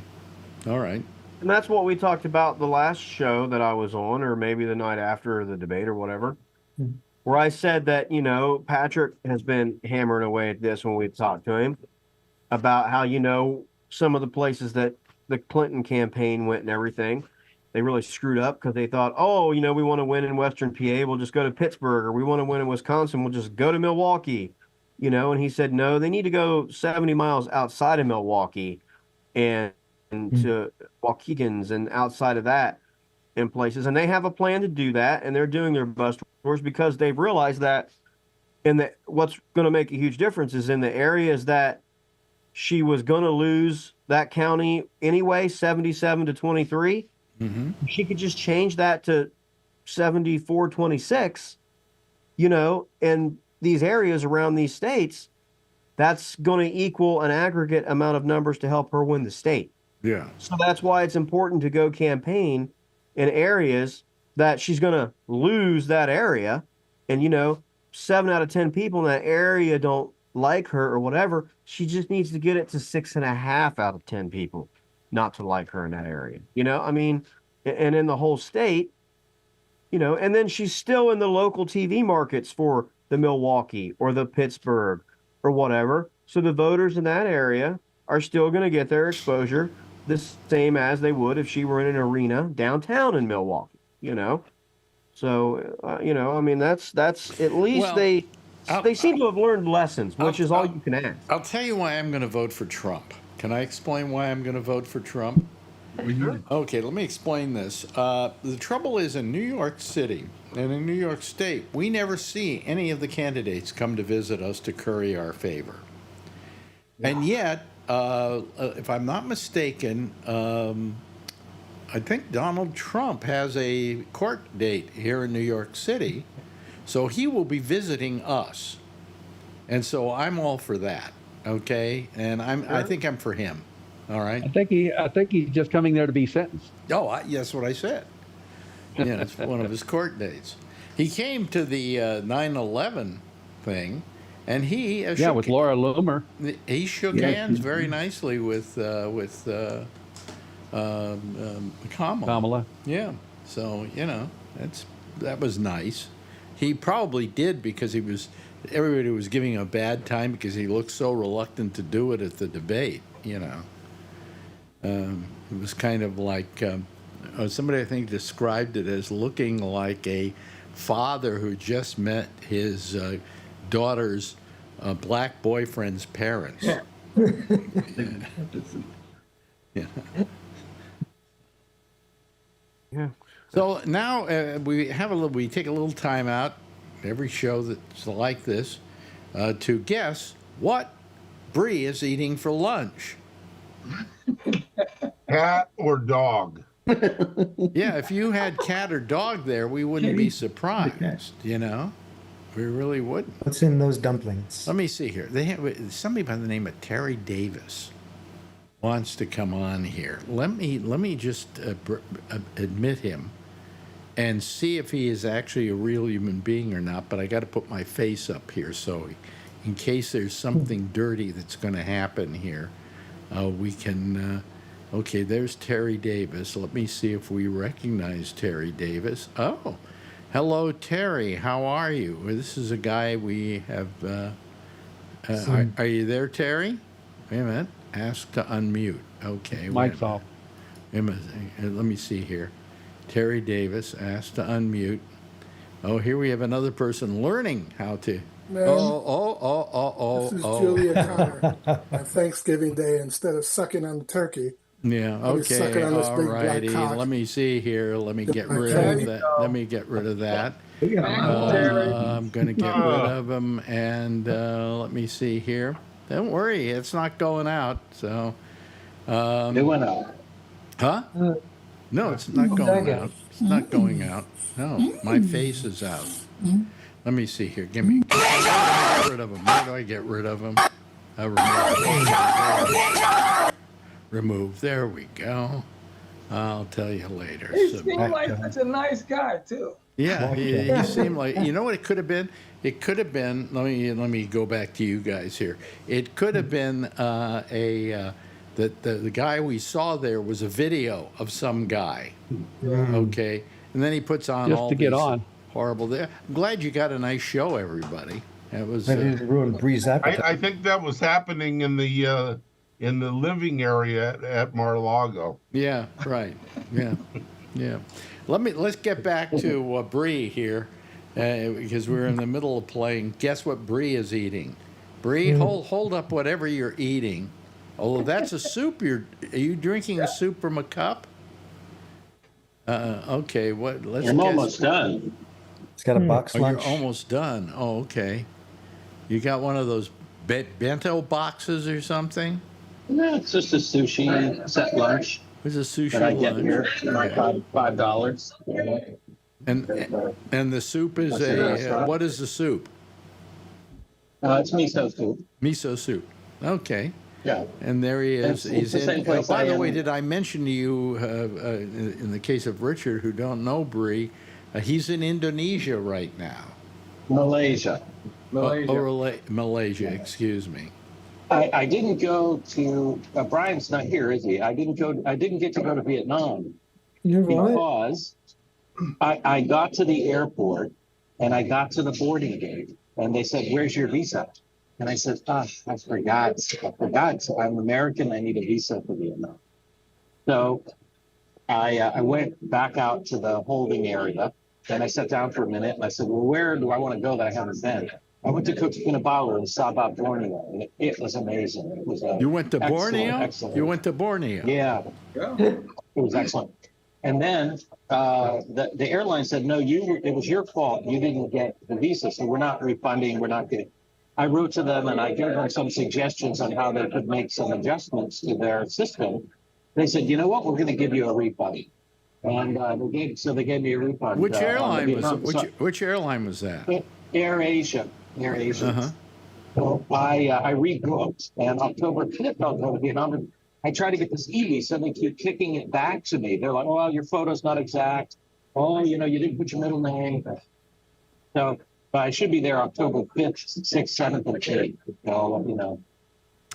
all right. And that's what we talked about the last show that I was on, or maybe the night after the debate or whatever, where I said that, Patrick has been hammering away at this when we talked to him about how, some of the places that the Clinton campaign went and everything, they really screwed up because they thought, oh, we want to win in Western PA, we'll just go to Pittsburgh, or we want to win in Wisconsin, we'll just go to Milwaukee, and he said, no, they need to go 70 miles outside of Milwaukee and to Waukegan's and outside of that in places. And they have a plan to do that, and they're doing their bus tours because they've realized that what's going to make a huge difference is in the areas that she was going to lose that county anyway, 77 to 23. She could just change that to 74-26, and these areas around these states, that's going to equal an aggregate amount of numbers to help her win the state. Yeah. So that's why it's important to go campaign in areas that she's going to lose that area. And, 7 out of 10 people in that area don't like her or whatever. She just needs to get it to 6.5 out of 10 people not to like her in that area. And in the whole state, and then she's still in the local TV markets for the Milwaukee or the Pittsburgh or whatever. So the voters in that area are still going to get their exposure the same as they would if she were in an arena downtown in Milwaukee, So, that's at least they seem to have learned lessons, which is all you can ask. I'll tell you why I'm going to vote for Trump. Can I explain why I'm going to vote for Trump? Okay, let me explain this. The trouble is in New York City and in New York State, we never see any of the candidates come to visit us to curry our favor. And yet, if I'm not mistaken, I think Donald Trump has a court date here in New York City, so he will be visiting us. And so I'm all for that, okay? And I think I'm for him. All right. I think he's just coming there to be sentenced. Oh, that's what I said. Yeah, it's one of his court dates. He came to the 9/11 thing, and he with Laura Loomer. He shook hands very nicely with Kamala. Yeah. So that was nice. He probably did because everybody was giving him a bad time because he looked so reluctant to do it at the debate. It was kind of like somebody I think described it as looking like a father who just met his daughter's black boyfriend's parents. Yeah. Yeah. So now we take a little time out every show that's like this to guess what Bree is eating for lunch. Cat or dog? Yeah, if you had cat or dog there, we wouldn't be surprised, We really wouldn't. What's in those dumplings? Let me see here. They have somebody by the name of Terry Davis wants to come on here. Let me just admit him and see if he is actually a real human being or not. But I got to put my face up here so in case there's something dirty that's going to happen here. We can, okay, there's Terry Davis. Let me see if we recognize Terry Davis. Oh, hello, Terry. How are you? This is a guy we have. Are you there, Terry? Wait a minute. Ask to unmute. Okay. Mic's off. Let me see here. Terry Davis asked to unmute. Oh, here we have another person learning how to. Man, this is Julia Connor on Thanksgiving Day. Instead of sucking on the turkey, yeah, okay, all righty. Let me see here. Let me get rid of that. Let me get rid of that. I'm going to get rid of him, and let me see here. Don't worry, it's not going out. So it went out. Huh? No, it's not going out. It's not going out. No, my face is out. Let me see here. Get rid of him. Where do I get rid of him? Remove. There we go. I'll tell you later. He seemed like such a nice guy too. Yeah, he seemed like. You know what it could have been? It could have been. Let me go back to you guys here. It could have been that the guy we saw there was a video of some guy. Okay, and then he puts on just all to get these on. Horrible. There. I'm glad you got a nice show, everybody. It was. Maybe it ruined Bree's appetite. I think that was happening in the living area at Mar-a-Lago. Yeah. Right. Yeah. Yeah. Let's get back to Bree here, because we're in the middle of playing. Guess what Bree is eating? Bree, hold up whatever you're eating. Oh, that's a soup. Are you drinking a soup from a cup? Okay. What? I'm almost done. It's got a box lunch. You're almost done. Oh, okay. You got one of those bento boxes or something? No, it's just a sushi set lunch. was a sushi that I get lunch. here. My $5. And the soup is what is the soup? It's miso soup. Miso soup. Okay. Yeah. And there he is. It's the same place by I the way, am. did I mention to you, in the case of Richard, who don't know Bree, he's in Indonesia right now. Malaysia. Malaysia, excuse me. I didn't go to Brian's not here, is he? I didn't get to go to Vietnam because I got to the airport and I got to the boarding gate and they said, "Where's your visa?" And I said, I forgot. I'm American. I need a visa for Vietnam. So I went back out to the holding area and I sat down for a minute and I said, well, where do I want to go that I haven't been? I went to Kinabalu in Sabah, Borneo, and it was amazing. It was You went to Borneo? Excellent. You went to Borneo? Yeah. It was excellent. And then the airline said, no, it was your fault. You didn't get the visa, so we're not refunding. We're not getting. I wrote to them and I gave them some suggestions on how they could make some adjustments to their system. They said, you know what, we're going to give you a refund. And they gave me a refund. Which airline which airline was that? Air Asia. Uh-huh. So I rebooked, and October 5th I'll go to Vietnam. I tried to get this e-visa, and they keep kicking it back to me. They're like, "Oh, well, your photo's not exact. Oh, you didn't put your middle name." So I should be there October 5th, 6th, 7th, and 8th. So I'll let you know.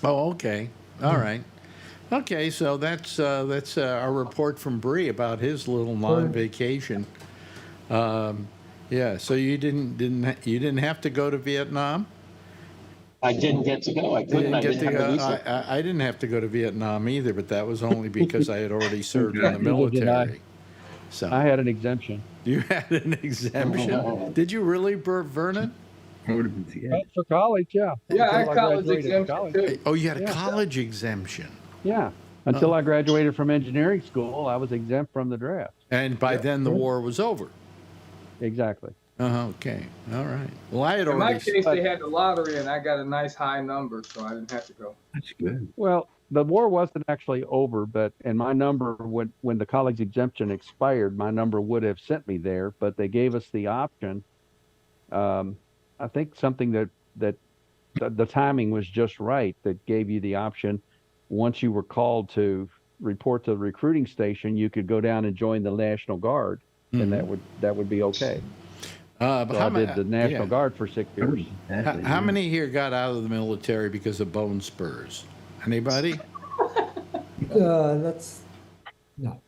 Oh, okay. All right. Okay, so that's our report from Bree about his little non-vacation. Yeah. So you didn't have to go to Vietnam? I didn't get to go. I couldn't. I didn't have a visa. I didn't have to go to Vietnam either, but that was only because I had already served in the military. So I had an exemption. You had an exemption? Did you really, Vernon? For college, yeah. Yeah, I Until had college graduated from exemption too. Oh, you had a college exemption? Yeah. Until I graduated from engineering school, I was exempt from the draft. And by then the war was over? Exactly. Okay. All right. Well, I had In my already... case, they had the lottery, and I got a nice high number, so I didn't have to go. That's good. Well, the war wasn't actually over, and my number, when the college exemption expired, my number would have sent me there, but they gave us the option. I think something that the timing was just right, that gave you the option. Once you were called to report to the recruiting station, you could go down and join the National Guard, and that would be okay. So I did the National Guard for 6 years. How many here got out of the military because of bone spurs? Anybody? That's no.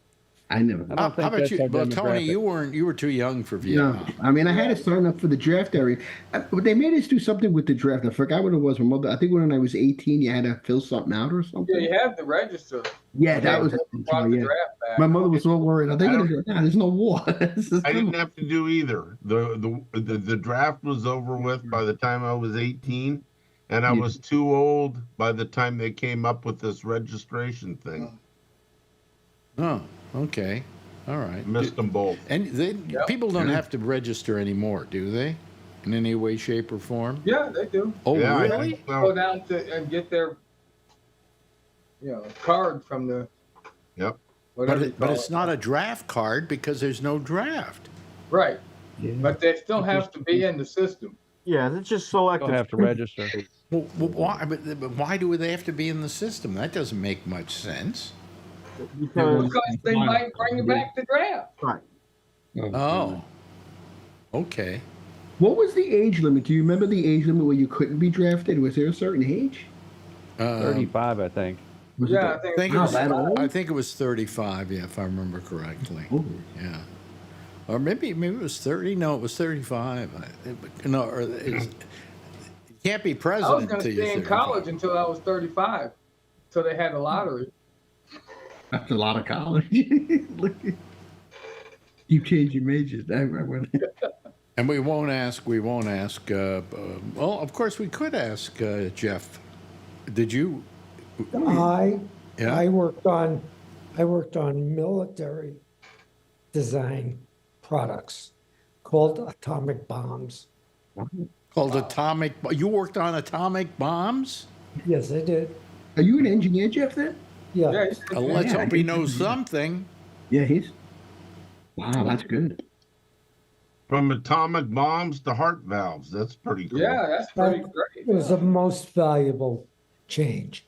I never. How about you? Well, Tony, you were too young for Vietnam. No, I mean, I had to sign up for the draft area. But they made us do something with the draft. I forgot what it was. My mother, I think when I was 18, you had to fill something out or something. Yeah, you have to register. Yeah, that was. Brought the draft back. My mother was so worried. Are they going to go? Nah, there's no war. I didn't have to do either. The draft was over with by the time I was 18, and I was too old by the time they came up with this registration thing. Oh, okay. All right. Missed them both. And people don't have to register anymore, do they? In any way, shape, or form? Yeah, they do. Oh, Yeah, really? Go down and get their, card from the. Yep. But it's not a draft card because there's no draft. Right. Yeah. But they still have to be in the system. Yeah, it's just selective. Don't have to register. Well, why? But why do they have to be in the system? That doesn't make much sense. Because they might bring it back to draft. Right. Oh. Okay. What was the age limit? Do you remember the age limit where you couldn't be drafted? Was there a certain age? 35, I think. Yeah, I think it was 35. Yeah, if I remember correctly. Ooh. Yeah. Or maybe it was 30. No, it was 35. You can't be president. I was going to stay in college until I was 35, until they had a lottery. That's a lot of college. You change your majors. And we won't ask. Well, of course, we could ask Jeff. Did you? I worked on military design products called atomic bombs. Called atomic. You worked on atomic bombs? Yes, I did. Are you an engineer, Jeff? Then? Yeah. Let's Yeah, hope he he's- knows something. Yeah, wow, that's good. From atomic bombs to heart valves. That's pretty cool. Yeah, that's pretty That great. was the most valuable change.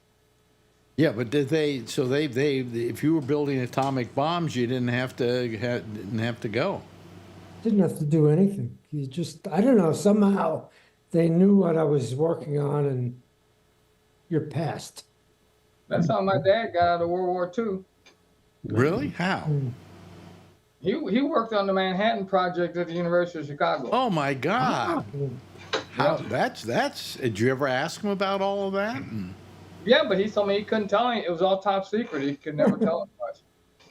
Yeah, but did they? So they if you were building atomic bombs, you didn't have to go. Didn't have to do anything. You just, I don't know, somehow they knew what I was working on and you're past. That's how my dad got out of World War II. Really? How? He worked on the Manhattan Project at the University of Chicago. Oh my God! How? That's. Did you ever ask him about all of that? Yeah, but he told me he couldn't tell me. It was all top secret. He could never tell us much.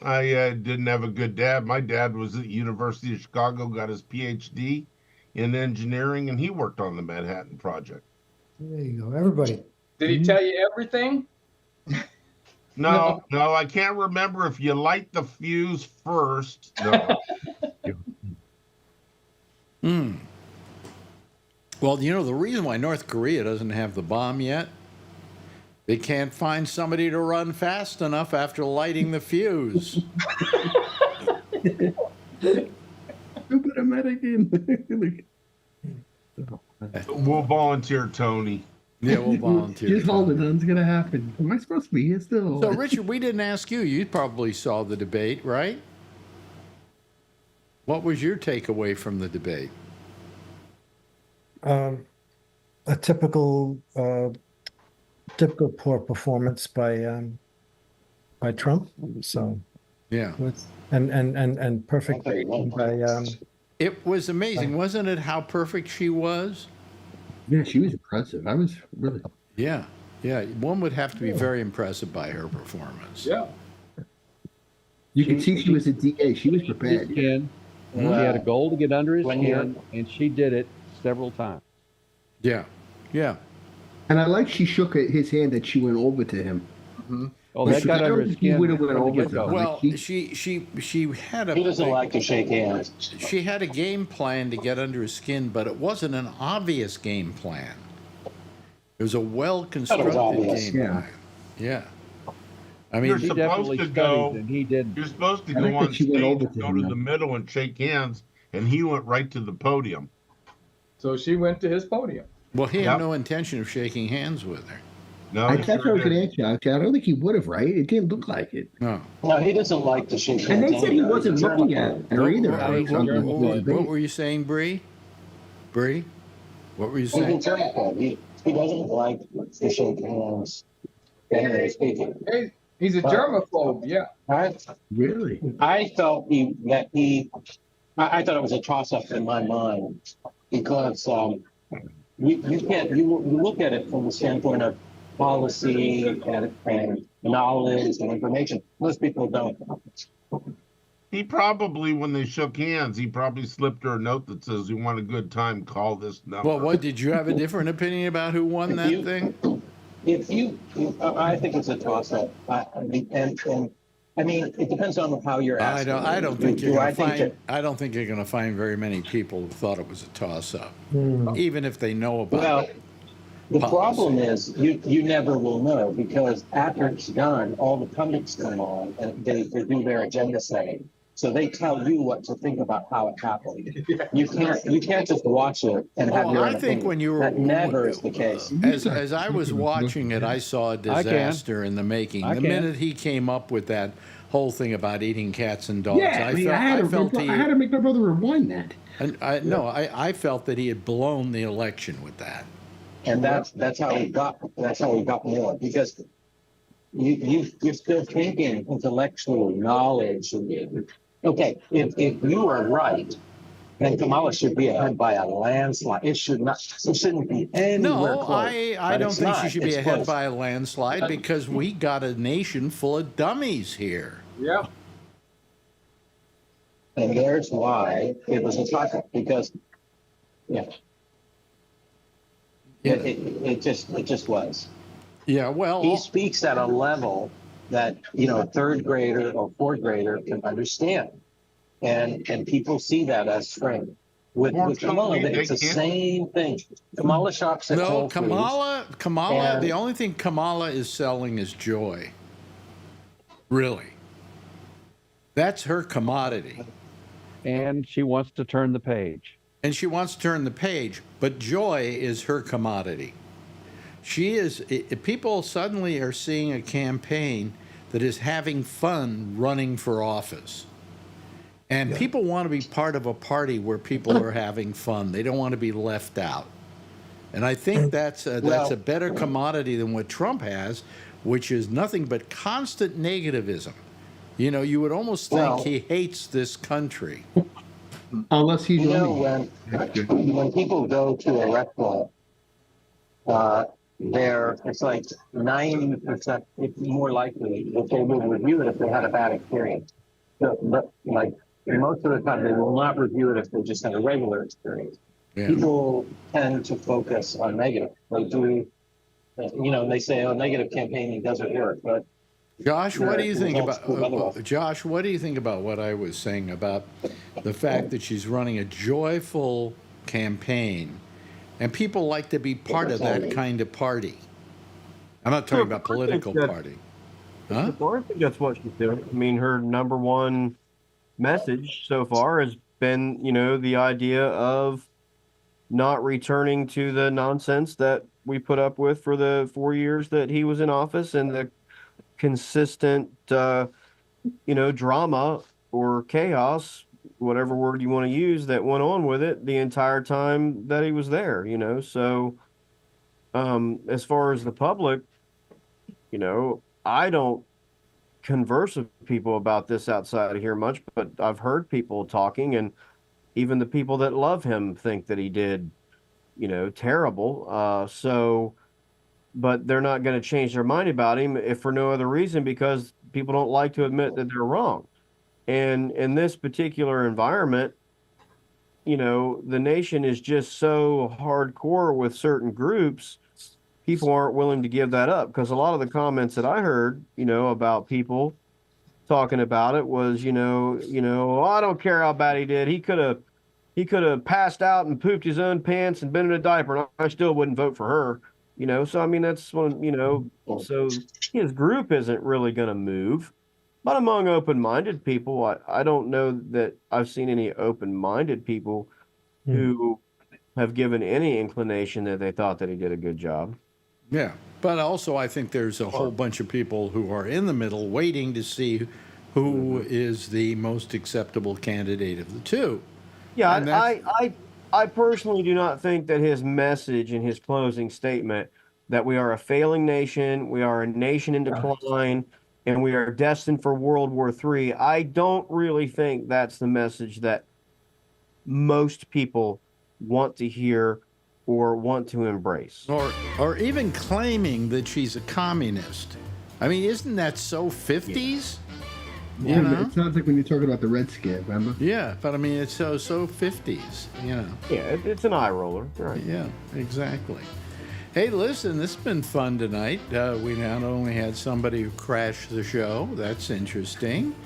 I didn't have a good dad. My dad was at the University of Chicago, got his PhD in engineering, and he worked on the Manhattan Project. There you go, everybody. Did he tell you everything? No, I can't remember if you light the fuse first. No. Well, you know the reason why North Korea doesn't have the bomb yet. They can't find somebody to run fast enough after lighting the fuse. Who put a medic in? We'll volunteer, Tony. Yeah, we'll volunteer. Just hold it. Nothing's gonna happen. Am I supposed to be here still? So, Richard, we didn't ask you. You probably saw the debate, right? What was your takeaway from the debate? A typical poor performance by Trump. So yeah, and perfect by. It was amazing, wasn't it? How perfect she was. Yeah, she was impressive. I was really. Yeah. One would have to be very impressed by her performance. Yeah. You could see she was a DA. She was prepared. He had a goal to get under his skin, and she did it several times. Yeah. And I like she shook his hand that she went over to him. Mm-hmm. Oh, that got under his skin. Well, she had a. He doesn't like to shake hands. She had a game plan to get under his skin, but it wasn't an obvious game plan. It was a well-constructed game plan. Yeah. I mean, You're supposed to go. And he didn't. You're supposed to go on stage, go to the middle, and shake hands, and he went right to the podium. So she went to his podium. Well, he had no intention of shaking hands with her. No, I thought I was going to ask you. I don't think he would have, right? It didn't look like it. No, he doesn't like to shake hands. And they said he wasn't looking at her either. What were you saying, Bree? Bree? What were you saying? He doesn't like to shake hands. He's a germaphobe, yeah. Really? I felt I thought it was a toss-up in my mind because you look at it from the standpoint of policy and knowledge and information. Most people don't. He probably, when they shook hands, he probably slipped her a note that says, "You want a good time? Call this number." Well, what did you have a different opinion about who won that thing? I think it's a toss-up. I mean, it depends on how you're asking. I don't think you're going to find very many people who thought it was a toss-up, even if they know about it. Well, the problem is you never will know because after it's done, all the pundits come on and they do their agenda setting. So they tell you what to think about how it happened. You can't just watch it and have your own opinion. When you were that never is the case. As I was watching it, I saw a disaster in the making. The minute he came up with that whole thing about eating cats and dogs, Yeah, I had to make my brother rewind that. And I felt that he had blown the election with that. And that's how he got more because you're still thinking intellectually, knowledge. Okay, if you are right, then Kamala should be ahead by a landslide. It shouldn't be anywhere close. No, I don't think she should be ahead by a landslide because we got a nation full of dummies here. Yeah. And there's why it was a toss-up because, it just was. Yeah, well, he speaks at a level that a third grader or fourth grader can understand, and people see that as strength. With Kamala, it's the same thing. Kamala shops at Whole Foods. Kamala. The only thing Kamala is selling is joy. Really. That's her commodity. And she wants to turn the page. And she wants to turn the page, but joy is her commodity. People suddenly are seeing a campaign that is having fun running for office. And people want to be part of a party where people are having fun. They don't want to be left out. And I think that's a better commodity than what Trump has, which is nothing but constant negativism. You know, you would almost think he hates this country. Unless he's when people go to a restaurant, it's like 90% it's more likely that they will review it if they had a bad experience. So, but like most of the time, they will not review it if they just had a regular experience. Yeah. People tend to focus on negative. They do, they say, "Oh, negative campaigning doesn't work." But Josh, what do you think about Josh? What do you think about what I was saying about the fact that she's running a joyful campaign, and people like to be part of that kind of party? I'm not talking about political party. Huh? I think that's what she's doing. I mean, her number one message so far has been, the idea of not returning to the nonsense that we put up with for the 4 years that he was in office, and the consistent, drama or chaos, whatever word you want to use, that went on with it the entire time that he was there, So, as far as the public, I don't converse with people about this outside of here much, but I've heard people talking, and even the people that love him think that he did, terrible. But they're not going to change their mind about him if for no other reason, because people don't like to admit that they're wrong. And in this particular environment, the nation is just so hardcore with certain groups, people aren't willing to give that up. Because a lot of the comments that I heard, about people talking about it was, I don't care how bad he did. He could have passed out and pooped his own pants and been in a diaper, and I still wouldn't vote for her. So I mean, that's one, so his group isn't really going to move. But among open-minded people, I don't know that I've seen any open-minded people who have given any inclination that they thought that he did a good job. Yeah, but also I think there's a whole bunch of people who are in the middle waiting to see who is the most acceptable candidate of the two. Yeah, I personally do not think that his message in his closing statement that we are a failing nation, we are a nation in decline, and we are destined for World War III, I don't really think that's the message that most people want to hear or want to embrace. Or even claiming that she's a communist. I mean, isn't that so 50s? Yeah, it sounds like when you're talking about the Red Scare, remember? Yeah, but I mean, it's so 50s, Yeah, it's an eye roller. Right. Yeah, exactly. Hey, listen, this has been fun tonight. We not only had somebody who crashed the show, that's interesting.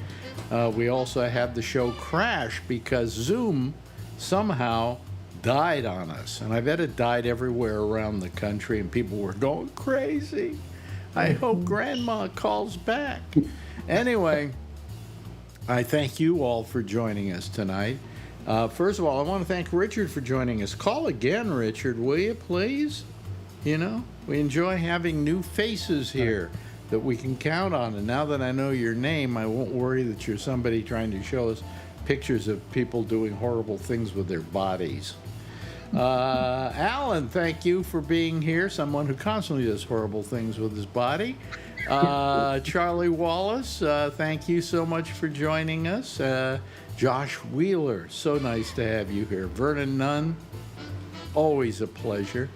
We also had the show crash because Zoom somehow died on us. And I bet it died everywhere around the country, and people were going crazy. I hope Grandma calls back. Anyway, I thank you all for joining us tonight. First of all, I want to thank Richard for joining us. Call again, Richard, will you, please? We enjoy having new faces here that we can count on. And now that I know your name, I won't worry that you're somebody trying to show us pictures of people doing horrible things with their bodies. Alan, thank you for being here, someone who constantly does horrible things with his body. Charlie Wallace, thank you so much for joining us. Josh Wheeler, so nice to have you here. Vernon Nunn, always a pleasure.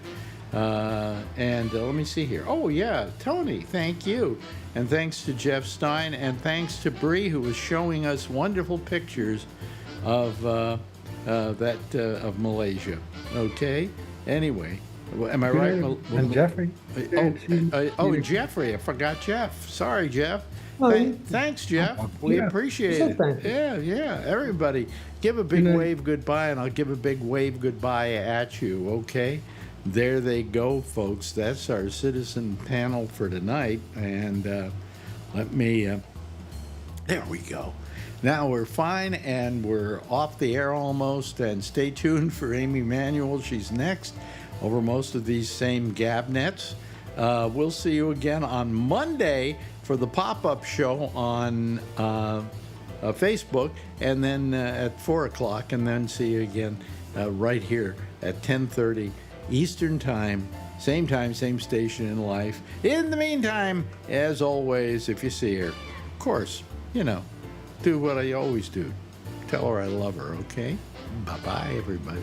And let me see here. Oh, yeah, Tony, thank you. And thanks to Jeff Stein, and thanks to Bree, who was showing us wonderful pictures of of Malaysia. Okay? Anyway, am I right? And Jeffrey. And Jeffrey. I forgot Jeff. Sorry, Jeff. Thanks, Jeff. We appreciate it. Yeah. Everybody, give a big wave goodbye, and I'll give a big wave goodbye at you, okay? There they go, folks. That's our citizen panel for tonight. And let me There we go. Now we're fine and we're off the air almost. And stay tuned for Amy Manuel. She's next over most of these same Gabnets. We'll see you again on Monday for the pop-up show on Facebook, and then at 4 o'clock, and then see you again right here at 10:30 Eastern Time, same station in life. In the meantime, as always, if you see her, of course, do what I always do. Tell her I love her, okay? Bye-bye, everybody.